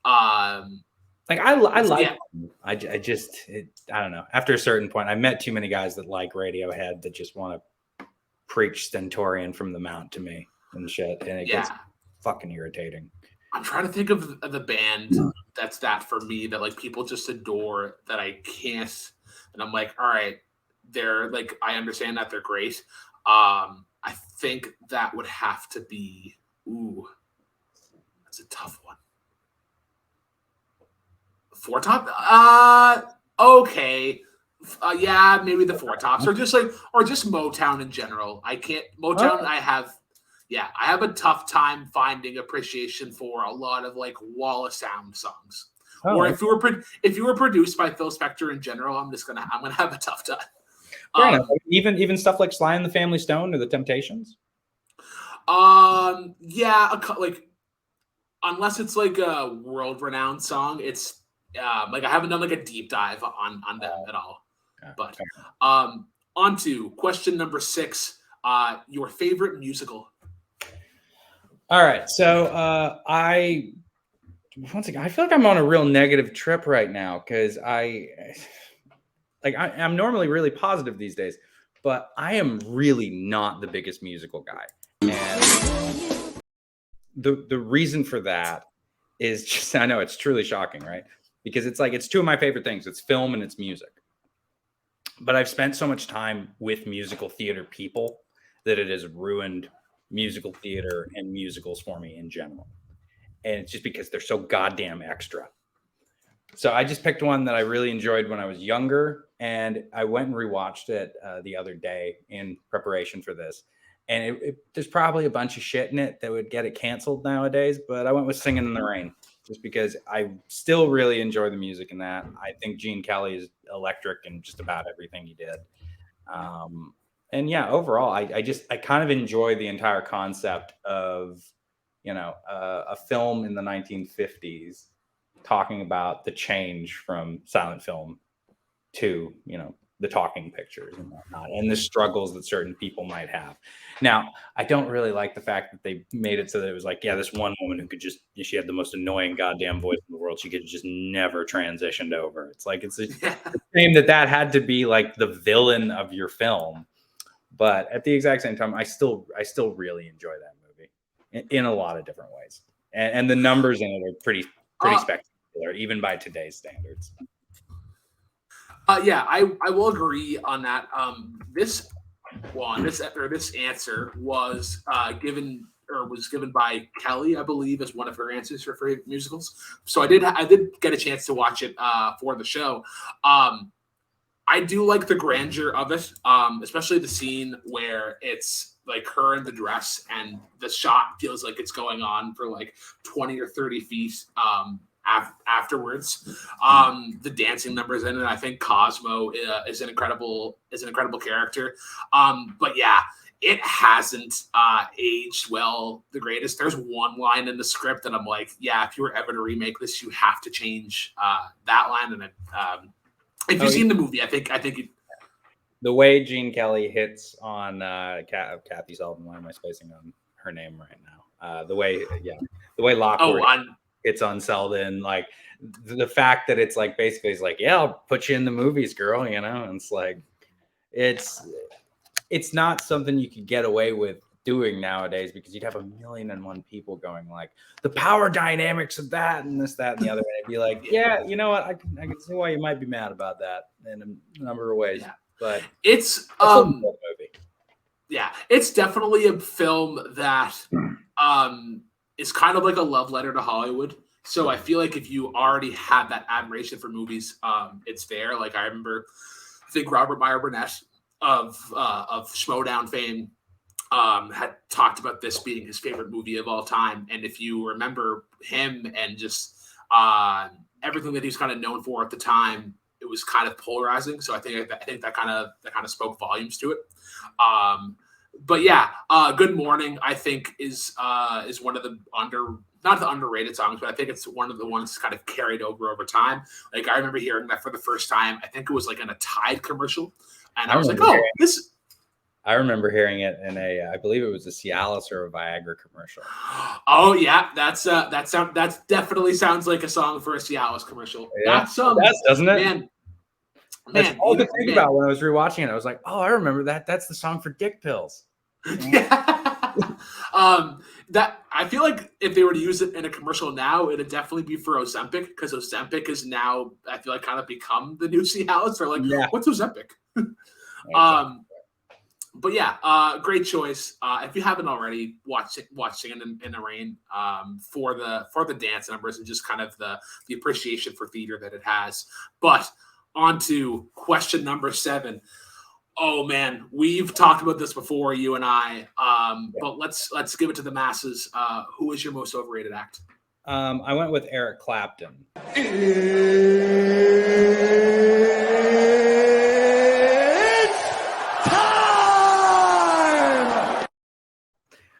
Like I like, I just I don't know. After a certain point, I met too many guys that like Radiohead that just want to preach Stentorian from the mount to me and shit, and it gets fucking irritating. I'm trying to think of the band that's that for me that like people just adore that I can't, and I'm like, all right, they're like, I understand that they're great. I think that would have to be, that's a tough one. Four Top? Okay. Yeah, maybe the Four Tops, or just Motown in general. I can't Motown. Oh. I have a tough time finding appreciation for a lot of like wall of sound songs. Oh. Or if you were produced by Phil Spector in general, I'm gonna have a tough time. Even stuff like Sly and the Family Stone or the Temptations. Yeah, like unless it's like a world-renowned song, it's. Like I haven't done like a deep dive on them at all. But on to question number 6. Your favorite musical. All right. So once again, I feel like I'm on a real negative trip right now because I'm normally really positive these days, but I am really not the biggest musical guy. And the reason for that is just, I know it's truly shocking, right? Because it's two of my favorite things. It's film and it's music. But I've spent so much time with musical theater people that it has ruined musical theater and musicals for me in general. And it's just because they're so goddamn extra. So I just picked one that I really enjoyed when I was younger. And I went and rewatched it the other day in preparation for this. And there's probably a bunch of shit in it that would get it canceled nowadays. But I went with Singing in the Rain. Just because I still really enjoy the music in that. I think Gene Kelly is electric in just about everything he did. And yeah, overall, I kind of enjoy the entire concept of, a film in the 1950s talking about the change from silent film to, the talking pictures and whatnot, and the struggles that certain people might have. Now, I don't really like the fact that they made it so that it was like, this one woman who she had the most annoying goddamn voice in the world. She could just never transitioned over. It's like, it's a shame that had to be like the villain of your film. But at the exact same time, I still really enjoy that movie in a lot of different ways. And the numbers in it are pretty spectacular, even by today's standards. I will agree on that. This answer was given by Kelly, I believe, as one of her answers for favorite musicals. So I did get a chance to watch it for the show. I do like the grandeur of it, especially the scene where it's like her in the dress and the shot feels like it's going on for like 20 or 30 feet afterwards. The dancing numbers in it, I think Cosmo is an incredible character. But yeah, it hasn't aged well the greatest. There's one line in the script that I'm like, yeah, if you were ever to remake this, you have to change that line. And if you've seen the movie, I think the way Gene Kelly hits on Kathy Sullivan. Why am I spacing on her name right now? The way Lockwood hits on Selden, like the fact that it's like basically he's like, yeah, I'll put you in the movies, girl. You know, and it's like it's not something you could get away with doing nowadays because you'd have 1,000,001 people going like the power dynamics of that and this, that, and the other. And it'd be like, yeah, you know what? I can see why you might be mad about that in a number of ways. Yeah. But it's movie. Yeah, it's definitely a film that is kind of like a love letter to Hollywood. So I feel like if you already have that admiration for movies, it's there. Like I remember, I think Robert Meyer Burnett of Schmoedown fame had talked about this being his favorite movie of all time. And if you remember him and just everything that he was kind of known for at the time, it was kind of polarizing. So I think that kind of spoke volumes to it. But yeah, Good Morning, I think is one of the not the underrated songs, but I think it's one of the ones kind of carried over time. Like I remember hearing that for the first time. I think it was like in a Tide commercial. And I was like, oh, this. I remember hearing it in I believe it was a Cialis or a Viagra commercial. Oh yeah, that definitely sounds like a song for a Cialis commercial. Yeah, doesn't it? Man, that's all I could think about when I was rewatching it. I was like, oh, I remember that. That's the song for dick pills. Yeah. That I feel like if they were to use it in a commercial now, it'd definitely be for Ozempic because Ozempic is now I feel like kind of become the new Cialis. Or like, what's Ozempic? Exactly. But yeah, great choice. If you haven't already, watch Singing in the Rain for the dance numbers and just kind of the appreciation for theater that it has. But on to question number 7. Oh man, we've talked about this before, you and I. But let's give it to the masses. Who is your most overrated act? I went with Eric Clapton.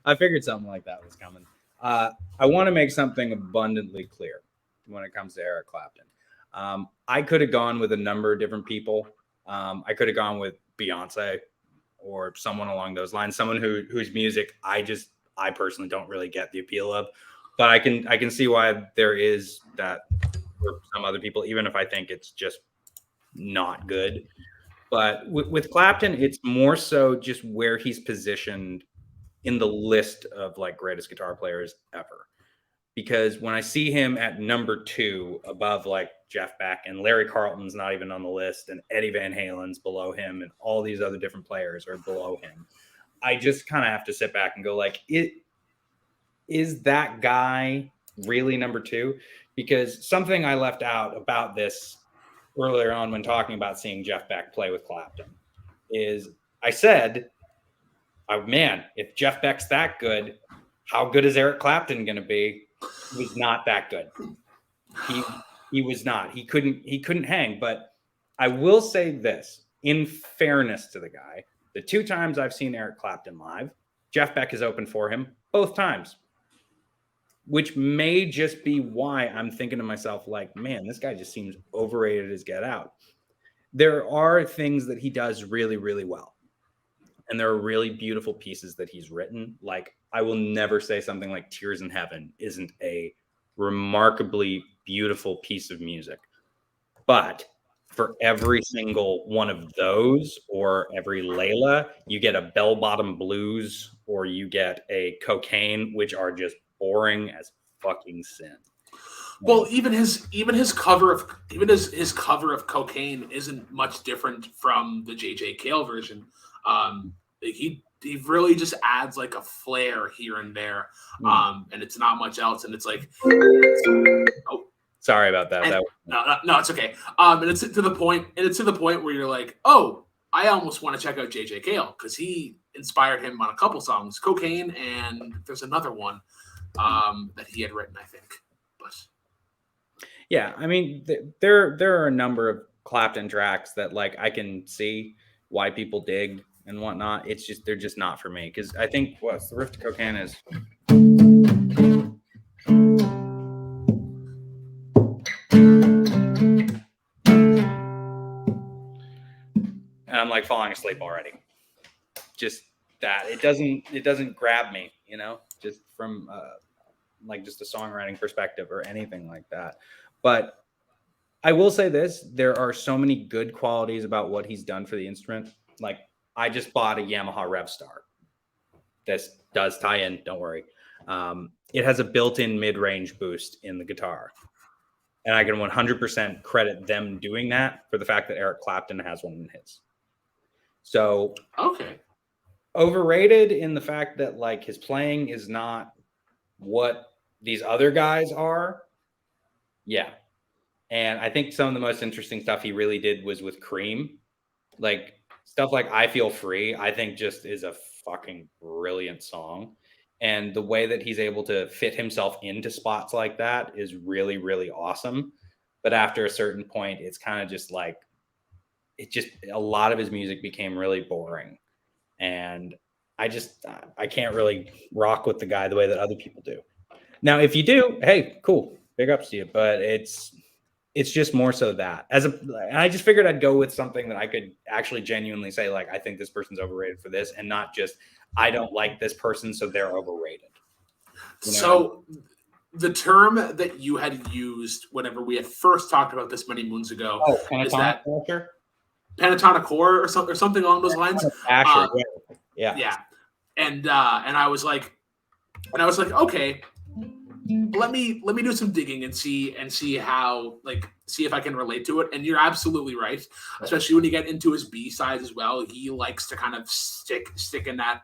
I figured something like that was coming. I want to make something abundantly clear when it comes to Eric Clapton. I could have gone with a number of different people. I could have gone with Beyonce or someone along those lines, someone whose music I personally don't really get the appeal of. But I can see why there is that for some other people, even if I think it's just not good. But with Clapton, it's more so just where he's positioned in the list of like greatest guitar players ever. Because when I see him at number 2 above like Jeff Beck and Larry Carlton's not even on the list and Eddie Van Halen's below him and all these other different players are below him, I just kind of have to sit back and go like, is that guy really number 2? Because something I left out about this earlier on when talking about seeing Jeff Beck play with Clapton is I said, oh man, if Jeff Beck's that good, how good is Eric Clapton going to be? He was not that good. He was not. He couldn't hang. But I will say this, in fairness to the guy, the 2 times I've seen Eric Clapton live, Jeff Beck has opened for him both times, which may just be why I'm thinking to myself, like, man, this guy just seems overrated as get out. There are things that he does really, really well. And there are really beautiful pieces that he's written. Like, I will never say something like Tears in Heaven isn't a remarkably beautiful piece of music. But for every single one of those or every Layla, you get a Bell Bottom Blues or you get a Cocaine, which are just boring as fucking sin. Well, even his cover of Cocaine isn't much different from the J.J. Cale version. He really just adds like a flair here and there, and it's not much else. And it's like, Sorry about that. And, no, it's okay. And it's to the point. And it's to the point where you're like, oh, I almost want to check out JJ Cale because he inspired him on a couple songs, Cocaine, and there's another one that he had written, I think. But yeah, I mean, there are a number of Clapton tracks that like I can see why people dig and whatnot. It's just they're just not for me because I think what's the riff to Cocaine is. And I'm like falling asleep already. Just that it doesn't grab me, you know, just from like just a songwriting perspective or anything like that. But I will say this: there are so many good qualities about what he's done for the instrument. Like I just bought a Yamaha Revstar. This does tie in. Don't worry. It has a built-in mid-range boost in the guitar. And I can 100% credit them doing that for the fact that Eric Clapton has one in his. So okay, overrated in the fact that like his playing is not what these other guys are. Yeah. And I think some of the most interesting stuff he really did was with Cream. Like stuff like I Feel Free, I think just is a fucking brilliant song. And the way that he's able to fit himself into spots like that is really, really awesome. But after a certain point, it's kind of just like, a lot of his music became really boring. And I can't really rock with the guy the way that other people do. Now, if you do, hey, cool. Big ups to you. But it's just more so that and I just figured I'd go with something that I could actually genuinely say, like, I think this person's overrated for this and not just, I don't like this person, so they're overrated. You know? So the term that you had used whenever we had first talked about this many moons ago is that Pentatonic Core or something along those lines. Asher, yeah. And I was like, okay, let me do some digging and see how, like, see if I can relate to it. And you're absolutely right, especially when you get into his B sides as well. He likes to kind of stick in that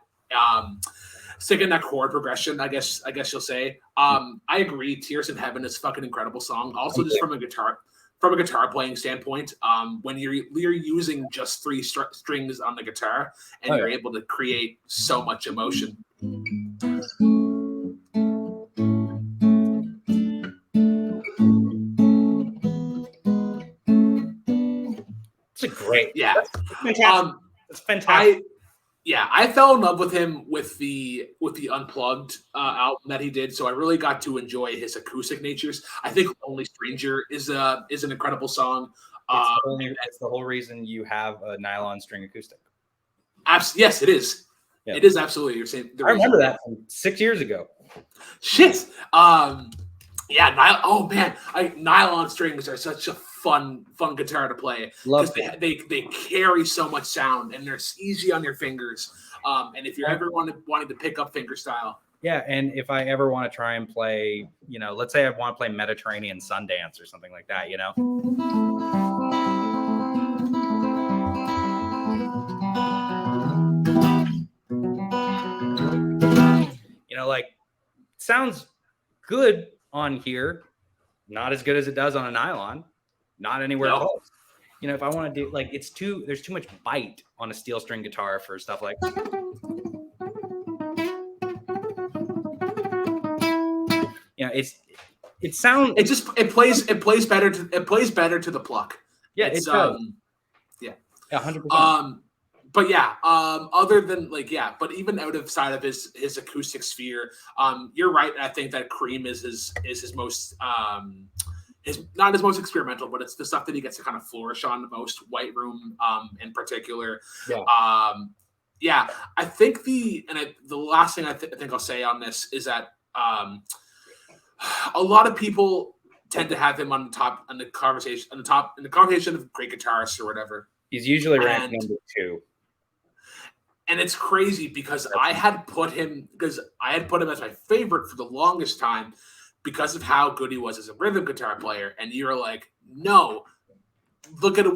chord progression. I guess you'll say. I agree. Tears in Heaven is a fucking incredible song. Also, just from a guitar playing standpoint, when you're using just three strings on the guitar and you're able to create so much emotion. It's a great, yeah. It's fantastic. I fell in love with him with the Unplugged album that he did, so I really got to enjoy his acoustic natures. I think Lonely Stranger is an incredible song. It's the whole reason you have a nylon string acoustic. Yes, it is. Yeah. It is absolutely. You're saying. I remember that from 6 years ago. Shit. Oh man, nylon strings are such a fun guitar to play because they carry so much sound and they're easy on your fingers. And if you're ever wanting to pick up fingerstyle. Yeah, and if I ever want to try and play, you know, let's say I want to play Mediterranean Sundance or something like that, you know. You know, like, sounds good on here, not as good as it does on a nylon, not anywhere close. You know, if I want to do, like, there's too much bite on a steel string guitar for stuff like, you know, it plays better to the pluck. Yeah, it's 100%. But yeah, other than but even outside of his acoustic sphere, you're right. I think that Cream is his most not his most experimental, but it's the stuff that he gets to kind of flourish on the most. White Room, in particular. Yeah. I think the last thing I think I'll say on this is that a lot of people tend to have him on the top in the conversation of great guitarists or whatever. He's usually ranked number 2. And it's crazy because I had put him as my favorite for the longest time because of how good he was as a rhythm guitar player. And you're like, no, look at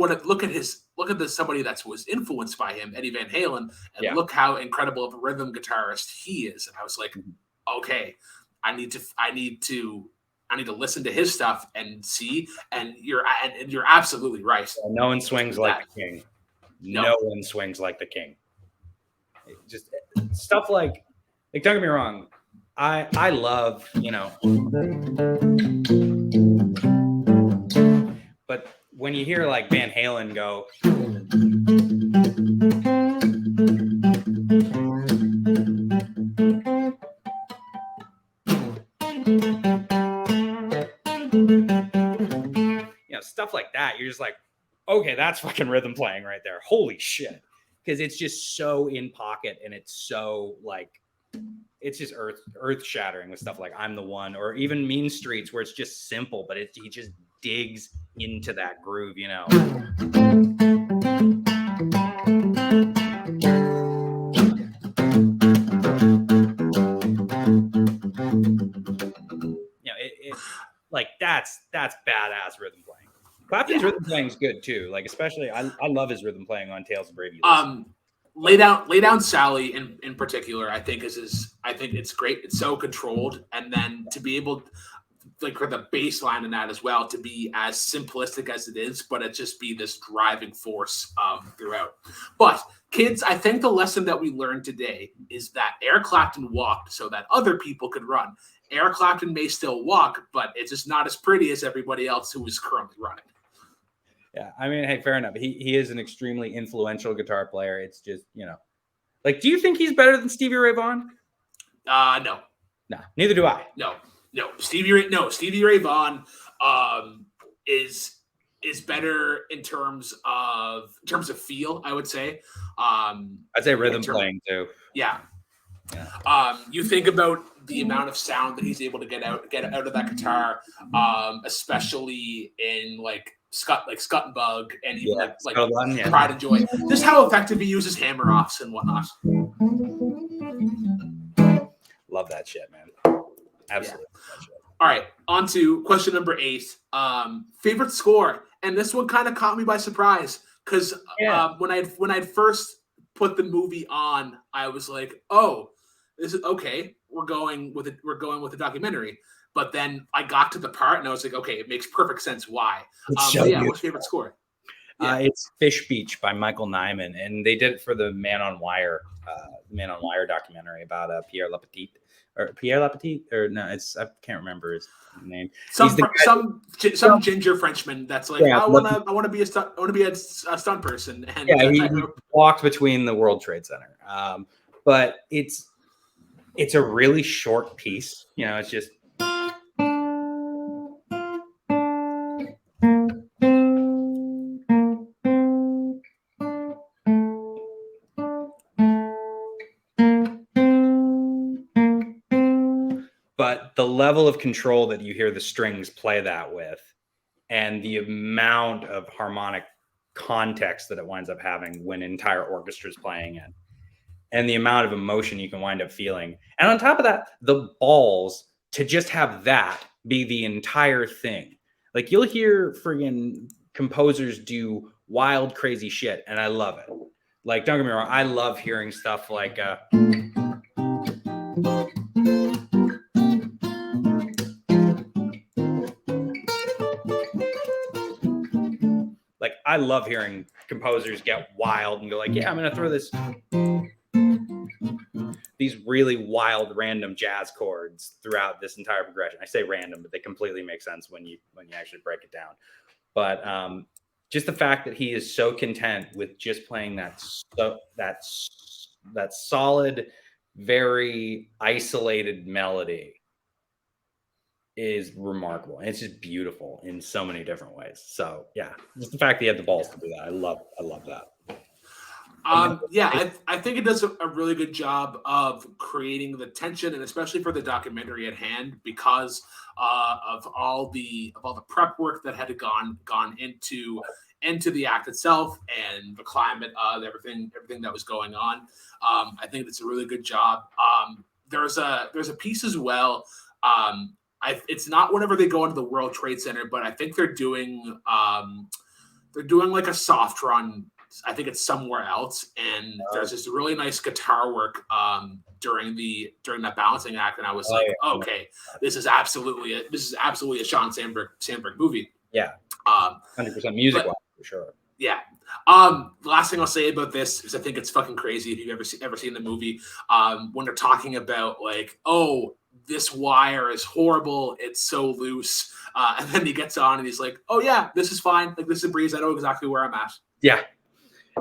somebody that was influenced by him, Eddie Van Halen, and look how incredible of a rhythm guitarist he is. And I was like, okay, I need to listen to his stuff and see. And you're absolutely right. No one swings like the king. No one swings like the king. Just stuff like don't get me wrong, I love, but when you hear like Van Halen go, stuff like that, you're just like, okay, that's fucking rhythm playing right there. Holy shit. Because it's just so in pocket, and it's so like, it's just earth shattering with stuff like I'm the One, or even Mean Streets, where it's just simple, but he just digs into that groove, like that's badass rhythm playing. Clapton's rhythm playing is good too. Like, especially, I love his rhythm playing on Tales of Brady. Lay Down Sally in particular, I think it's great. It's so controlled, and then to be able, like, for the bass line in that as well, to be as simplistic as it is, but it just be this driving force throughout. But kids, I think the lesson that we learned today is that Eric Clapton walked so that other people could run. Eric Clapton may still walk, but it's just not as pretty as everybody else who is currently running. Yeah, I mean, hey, fair enough. He is an extremely influential guitar player. It's just, like, do you think he's better than Stevie Ray Vaughan? No. No, neither do I. No. Stevie Ray Vaughan is better in terms of feel, I would say. I'd say rhythm playing too. Yeah. You think about the amount of sound that he's able to get out of that guitar, especially in like Scut and Bug, and even like Pride and Joy. Just how effective he uses hammer offs and whatnot. Love that shit, man. Absolutely. Yeah. All right, on to question number 8. Favorite score, and this one kind of caught me by surprise because when I'd first put the movie on, I was like, oh, this is okay. We're going with a documentary. But then I got to the part and I was like, okay, it makes perfect sense why. What's your favorite score? It's Fish Beach by Michael Nyman, and they did it for the Man on Wire documentary about Pierre Lapetit, or no, I can't remember his name. Some ginger Frenchman that's like, I want to be a stunt person. And he walked between the World Trade Center. But it's a really short piece. It's just. But the level of control that you hear the strings play that with, and the amount of harmonic context that it winds up having when an entire orchestra is playing it, and the amount of emotion you can wind up feeling. And on top of that, the balls to just have that be the entire thing. Like, you'll hear friggin' composers do wild, crazy shit, and I love it. Like, don't get me wrong, I love hearing stuff like... I love hearing composers get wild and go like, yeah, I'm going to throw these really wild random jazz chords throughout this entire progression. I say random, but they completely make sense when you actually break it down. But just the fact that he is so content with just playing that solid, very isolated melody is remarkable. And it's just beautiful in so many different ways. So yeah, just the fact that he had the balls to do that. I love that. I think it does a really good job of creating the tension, and especially for the documentary at hand, because of all the prep work that had gone into the act itself and the climate of everything that was going on. I think it's a really good job. There's a piece as well. It's not whenever they go into the World Trade Center, but I think they're doing like a soft run I think it's Somewhere Else, and there's this really nice guitar work during that balancing act, and I was okay, this is absolutely a Sean Sandberg movie. Yeah, 100% music for sure. Yeah. Last thing I'll say about this is I think it's fucking crazy if you've ever seen the movie. When they're talking about like, oh, this wire is horrible, it's so loose, and then he gets on and he's like, oh yeah, this is fine, like this is a breeze, I know exactly where I'm at. Yeah,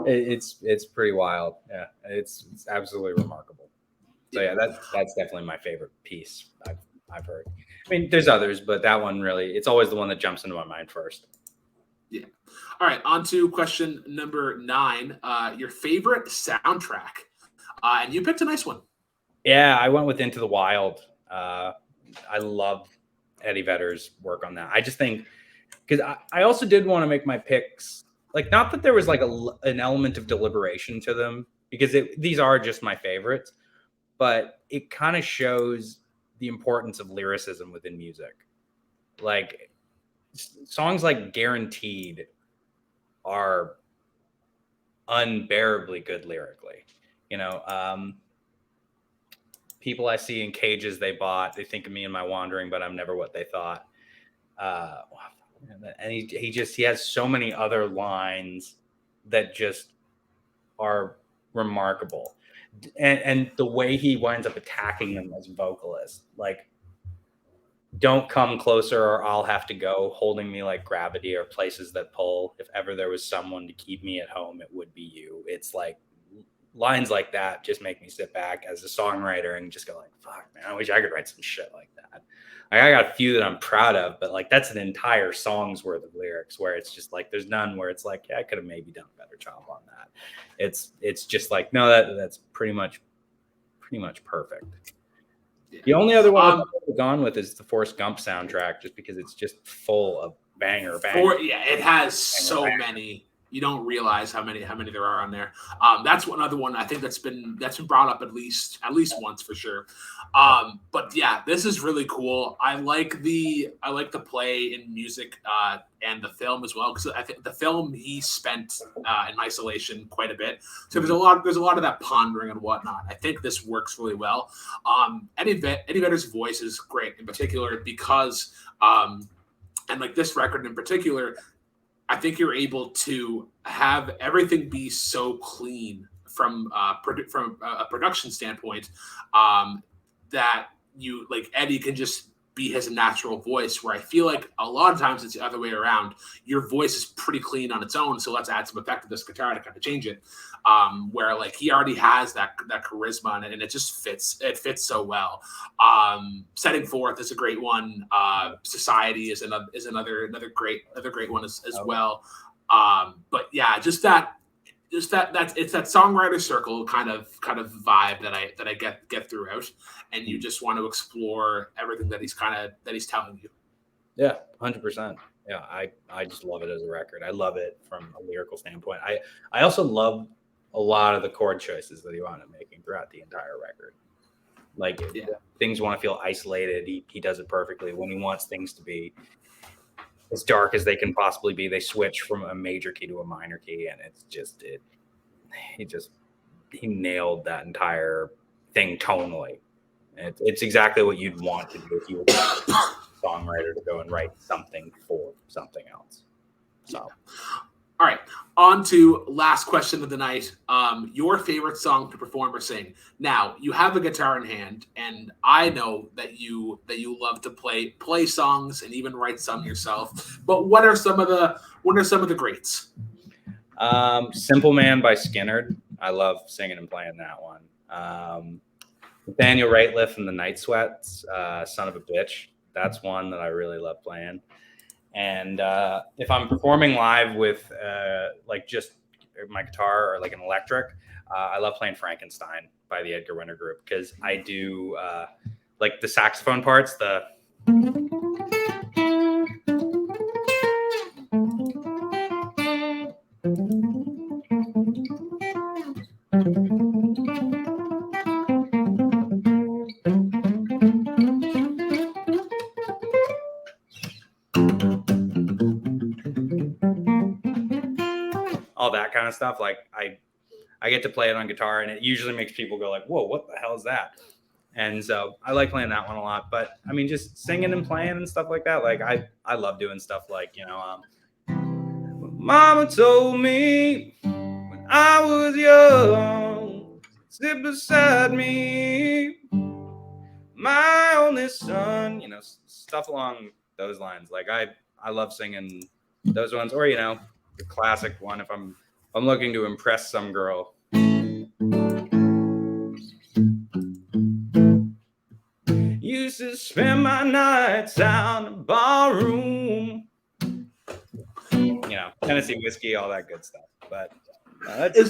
it's pretty wild. Yeah, it's absolutely remarkable. So yeah, that's definitely my favorite piece I've heard. I mean, there's others, but that one really, it's always the one that jumps into my mind first. Yeah. All right, on to question number 9. Your favorite soundtrack, and you picked a nice one. Yeah, I went with Into the Wild. I love Eddie Vedder's work on that. I just think, because I also did want to make my picks, like, not that there was like an element of deliberation to them, because these are just my favorites, but it kind of shows the importance of lyricism within music. Like, songs like Guaranteed are unbearably good lyrically. You know, People I See in Cages They Bought, They Think of Me in My Wandering, But I'm Never What They Thought. And he has so many other lines that just are remarkable. And the way he winds up attacking them as vocalist, like, don't come closer or I'll have to go, holding me like gravity or places that pull. If ever there was someone to keep me at home, it would be you. It's like lines like that just make me sit back as a songwriter and just go like, fuck, man, I wish I could write some shit like that. Like, I got a few that I'm proud of, but like that's an entire song's worth of lyrics where it's just like, there's none where it's like, yeah, I could have maybe done a better job on that. It's just like, no, that's pretty much perfect. The only other one I've gone with is the Forrest Gump soundtrack, just because it's just full of banger. It has so many. You don't realize how many there are on there. That's another one I think that's been brought up at least once for sure. But yeah, this is really cool. I like the play in music and the film as well, because I think the film he spent in isolation quite a bit. So there's a lot of that pondering and whatnot. I think this works really well. Eddie Vedder's voice is great in particular because and like this record in particular, I think you're able to have everything be so clean from a production standpoint that you, like, Eddie can just be his natural voice, where I feel like a lot of times it's the other way around. Your voice is pretty clean on its own, so let's add some effect to this guitar to kind of change it. Where like he already has that charisma on it, and it just fits. It fits so well. Setting Forth is a great one. Society is another great one as well. But yeah, it's that songwriter circle kind of vibe that I get throughout, and you just want to explore everything that he's telling you. Yeah, 100%. Yeah, I just love it as a record. I love it from a lyrical standpoint. I also love a lot of the chord choices that he wound up making throughout the entire record. Like, if things want to feel isolated, he does it perfectly. When he wants things to be as dark as they can possibly be, they switch from a major key to a minor key, and it's just he nailed that entire thing tonally. It's exactly what you'd want to do if you were a songwriter, to go and write something for something else. So, all right, on to last question of the night. Your favorite song to perform or sing. Now, you have a guitar in hand, and I know that you love to play songs and even write some yourself. But what are some of the greats? Simple Man by Skynyrd. I love singing and playing that one. Nathaniel Rateliff and the Night Sweats, Son of a Bitch. That's one that I really love playing. And if I'm performing live with like just my guitar or like an electric, I love playing Frankenstein by the Edgar Winter Group, because I do like the saxophone parts, all that kind kind of stuff, like I get to play it on guitar, and it usually makes people go like, whoa, what the hell is that? And so I like playing that one a lot. But I mean, just singing and playing and stuff like that. Like I love doing stuff like, Mama told me when I was young, sit beside me, my only son, stuff along those lines. Like I love singing those ones, or the classic one if I'm looking to impress some girl. Used to spend my nights down in the ballroom. Tennessee whiskey, all that good stuff. But that's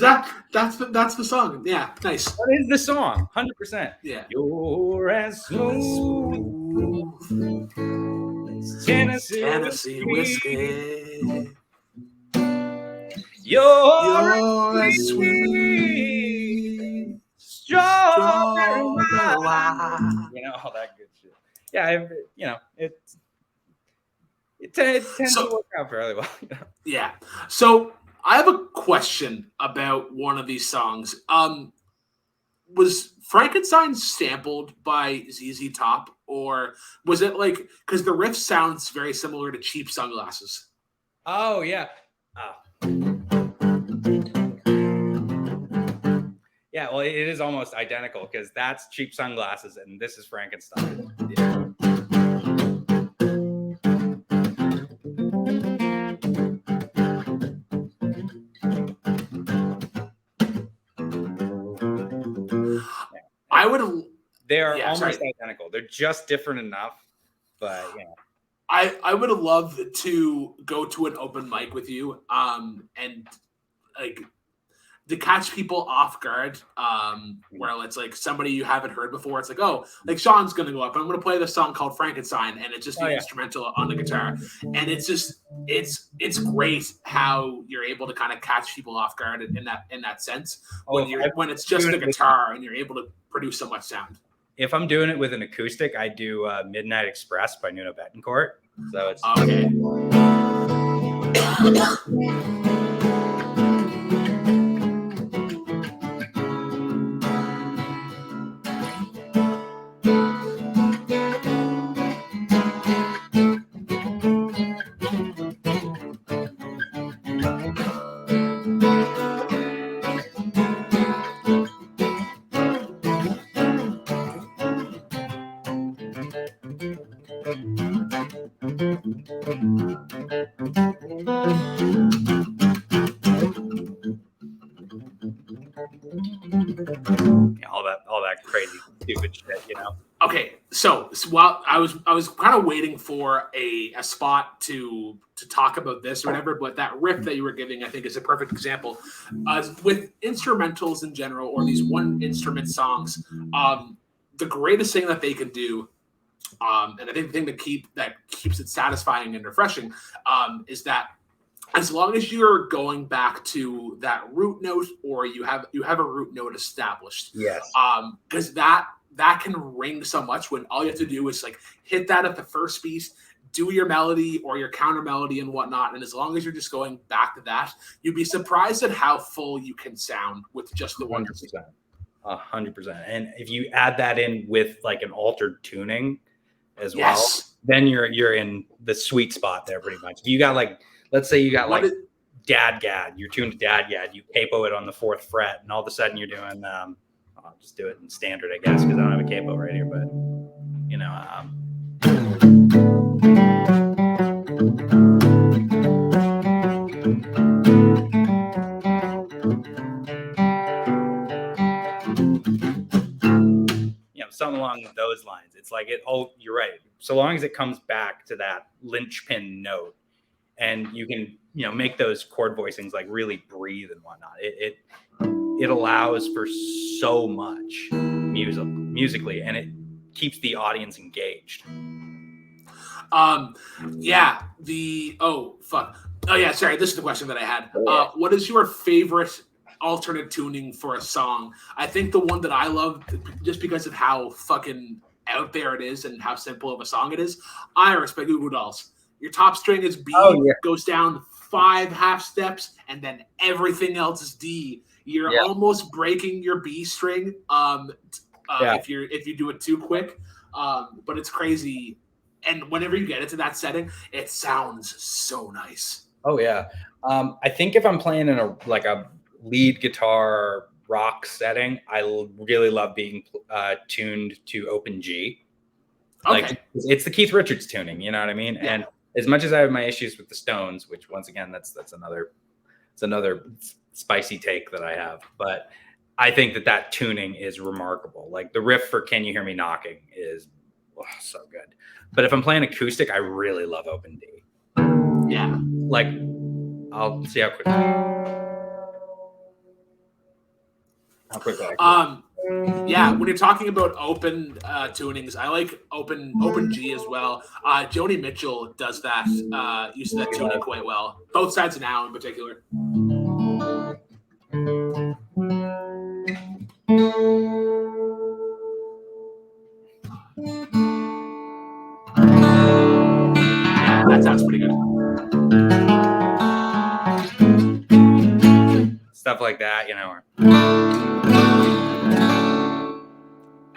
the song? Yeah, nice. That is the song, 100%. Yeah. You're as smooth as Tennessee whiskey. You're as sweet, strawberry wine. All that good shit. Yeah, it tends to work out fairly well. Yeah. So I have a question about one of these songs. Was Frankenstein sampled by ZZ Top, or was it because the riff sounds very similar to Cheap Sunglasses? Oh yeah. Yeah, well, it is almost identical because that's Cheap Sunglasses and this is Frankenstein. Yeah. They're almost identical. They're just different enough, but I would have loved to go to an open mic with you, and to catch people off guard, where it's like somebody you haven't heard before. It's like, oh, like Sean's gonna go up, and I'm gonna play this song called Frankenstein, and it's just the instrumental on the guitar, and it's just it's great how you're able to kind of catch people off guard in that sense when it's just the guitar and you're able to produce so much sound. If I'm doing it with an acoustic, I do Midnight Express by Nuno Bettencourt. So it's okay. all that crazy stupid shit, Okay, so while I was kind of waiting for a spot to talk about this or whatever, but that riff that you were giving, I think, is a perfect example. With instrumentals in general, or these one instrument songs, the greatest thing that they can do, and I think the thing that keeps it satisfying and refreshing, is that as long as you're going back to that root note, or you have a root note established, yes, because that can ring so much when all you have to do is hit that at the first beat, do your melody or your counter melody and whatnot. And as long as you're just going back to that, you'd be surprised at how full you can sound with just the 1%. 100%. And if you add that in with an altered tuning as well, then you're in the sweet spot there pretty much. If you got let's say you got Dad Gad, you're tuned to Dad Gad, you capo it on the 4th fret, and all of a sudden you're doing I'll just do it in standard, I guess, because I don't have a capo right here, but something along those lines. It's you're right. So long as it comes back to that linchpin note, and you can make those chord voicings really breathe and whatnot, it allows for so much musically, and it keeps the audience engaged. Sorry, this is the question that I had. What is your favorite alternate tuning for a song? I think the one that I love, just because of how fucking out there it is and how simple of a song it is, I respect Goo Goo Dolls. Your top string is B, goes down 5 half steps, and then everything else is D. You're almost breaking your B string if you do it too quick. But it's crazy. And whenever you get into that setting, it sounds so nice. Oh yeah. I think if I'm playing in a lead guitar rock setting, I really love being tuned to open G. Okay. It's the Keith Richards tuning, you know what I mean? Yeah. And as much as I have my issues with the Stones, which once again that's another spicy take that I have, but I think that tuning is remarkable. Like the riff for Can You Hear Me Knocking is so good. But if I'm playing acoustic, I really love open D. Yeah. Like I'll see how quickly yeah, when you're talking about open tunings, I like open G as well. Joni Mitchell does that, uses that tuning quite well. Both sides of now in particular. Yeah, that sounds pretty good. Stuff like that, you know.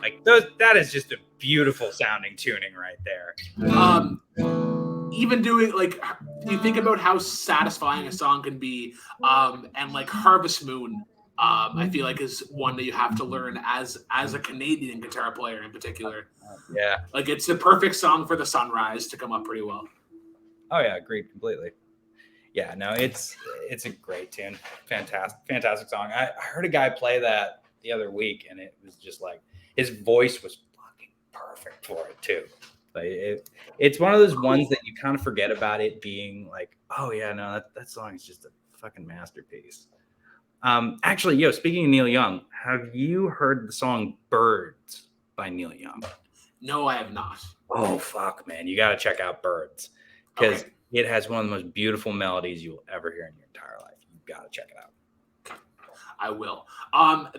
Like that is just a beautiful sounding tuning right there. Even doing you think about how satisfying a song can be, and like Harvest Moon, I feel like is one that you have to learn as a Canadian guitar player in particular. Yeah, like it's the perfect song for the sunrise to come up pretty well. Oh yeah, agreed completely. Yeah, no, it's a great tune, fantastic song. I heard a guy play that the other week, and it was just like his voice was fucking perfect for it too. Like it's one of those ones that you kind of forget about it being like, oh yeah, no, that song is just a fucking masterpiece. Actually, speaking of Neil Young, have you heard the song Birds by Neil Young? No, I have not. Oh fuck, man, you got to check out Birds because it has one of the most beautiful melodies you'll ever hear in your entire life. You've got to check it out. I will.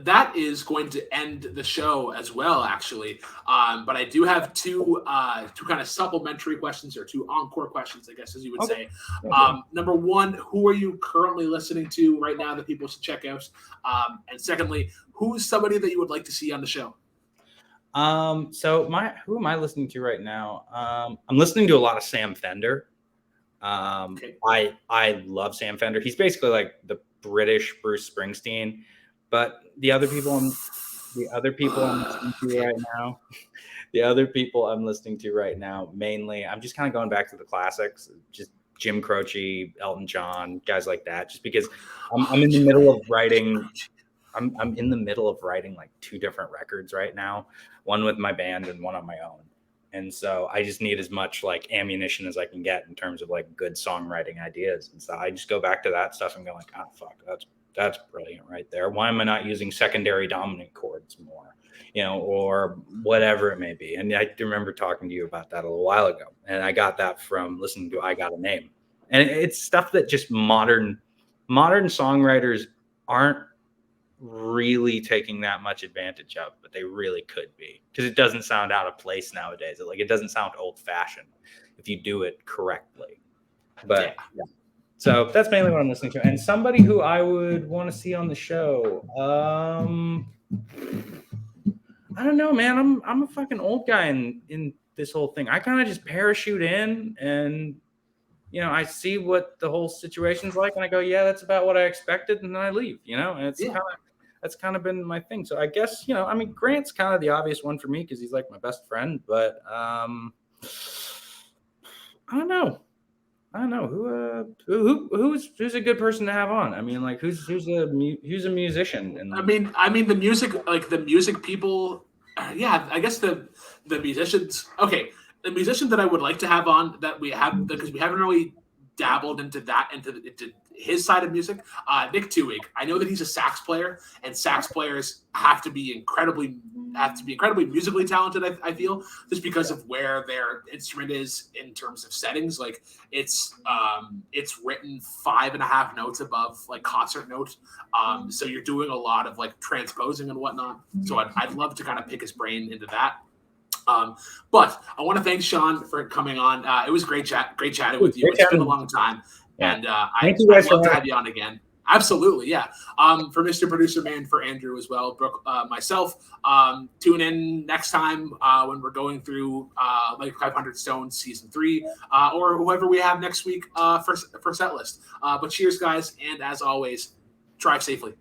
That is going to end the show as well, actually. But I do have two kind of supplementary questions, or two encore questions, I guess, as you would say. Number one, who are you currently listening to right now that people should check out? And secondly, who's somebody that you would like to see on the show? So who am I listening to right now? I'm listening to a lot of Sam Fender. I love Sam Fender. He's basically like the British Bruce Springsteen, but the other people I'm listening to right now, mainly I'm just kind of going back to the classics, just Jim Croce, Elton John, guys like that, just because I'm in the middle of writing. I'm in the middle of writing like 2 different records right now, one with my band and one on my own. And so I just need as much like ammunition as I can get in terms of like good songwriting ideas. And so I just go back to that stuff and go like, oh, fuck, that's brilliant right there. Why am I not using secondary dominant chords more, or whatever it may be? And I remember talking to you about that a little while ago. And I got that from listening to I Got a Name. And it's stuff that just modern songwriters aren't really taking that much advantage of, but they really could be, because it doesn't sound out of place nowadays. It doesn't sound old-fashioned if you do it correctly. But yeah. So that's mainly what I'm listening to. And somebody who I would want to see on the show, I don't know, man. I'm a fucking old guy in this whole thing. I kind of just parachute in and I see what the whole situation's like, and I go, yeah, that's about what I expected, and then I leave, and it's that's kind of been my thing. So I guess, Grant's kind of the obvious one for me because he's like my best friend, but I don't know who's a good person to have on. I mean, like who's a musician? And the music people. Yeah, I guess the musicians. Okay. The musician that I would like to have on that we have, because we haven't really dabbled into his side of music, Nick Tuig. I know that he's a sax player, and sax players have to be incredibly musically talented. I feel, just because of where their instrument is in terms of settings. Like it's written 5.5 notes above like concert note. So you're doing a lot of like transposing and whatnot. So I'd love to kind of pick his brain into that. But I want to thank Sean for coming on. It was great chatting with you. It's been a long time. Yeah. And Thank you guys I'd for love to having have you on again. Absolutely, yeah. For Mr. Producer Man, for Andrew as well, Brooke, myself. Tune in next time when we're going through like 500 Stones season 3, or whoever we have next week for Setlist. But cheers, guys, and as always, drive safely.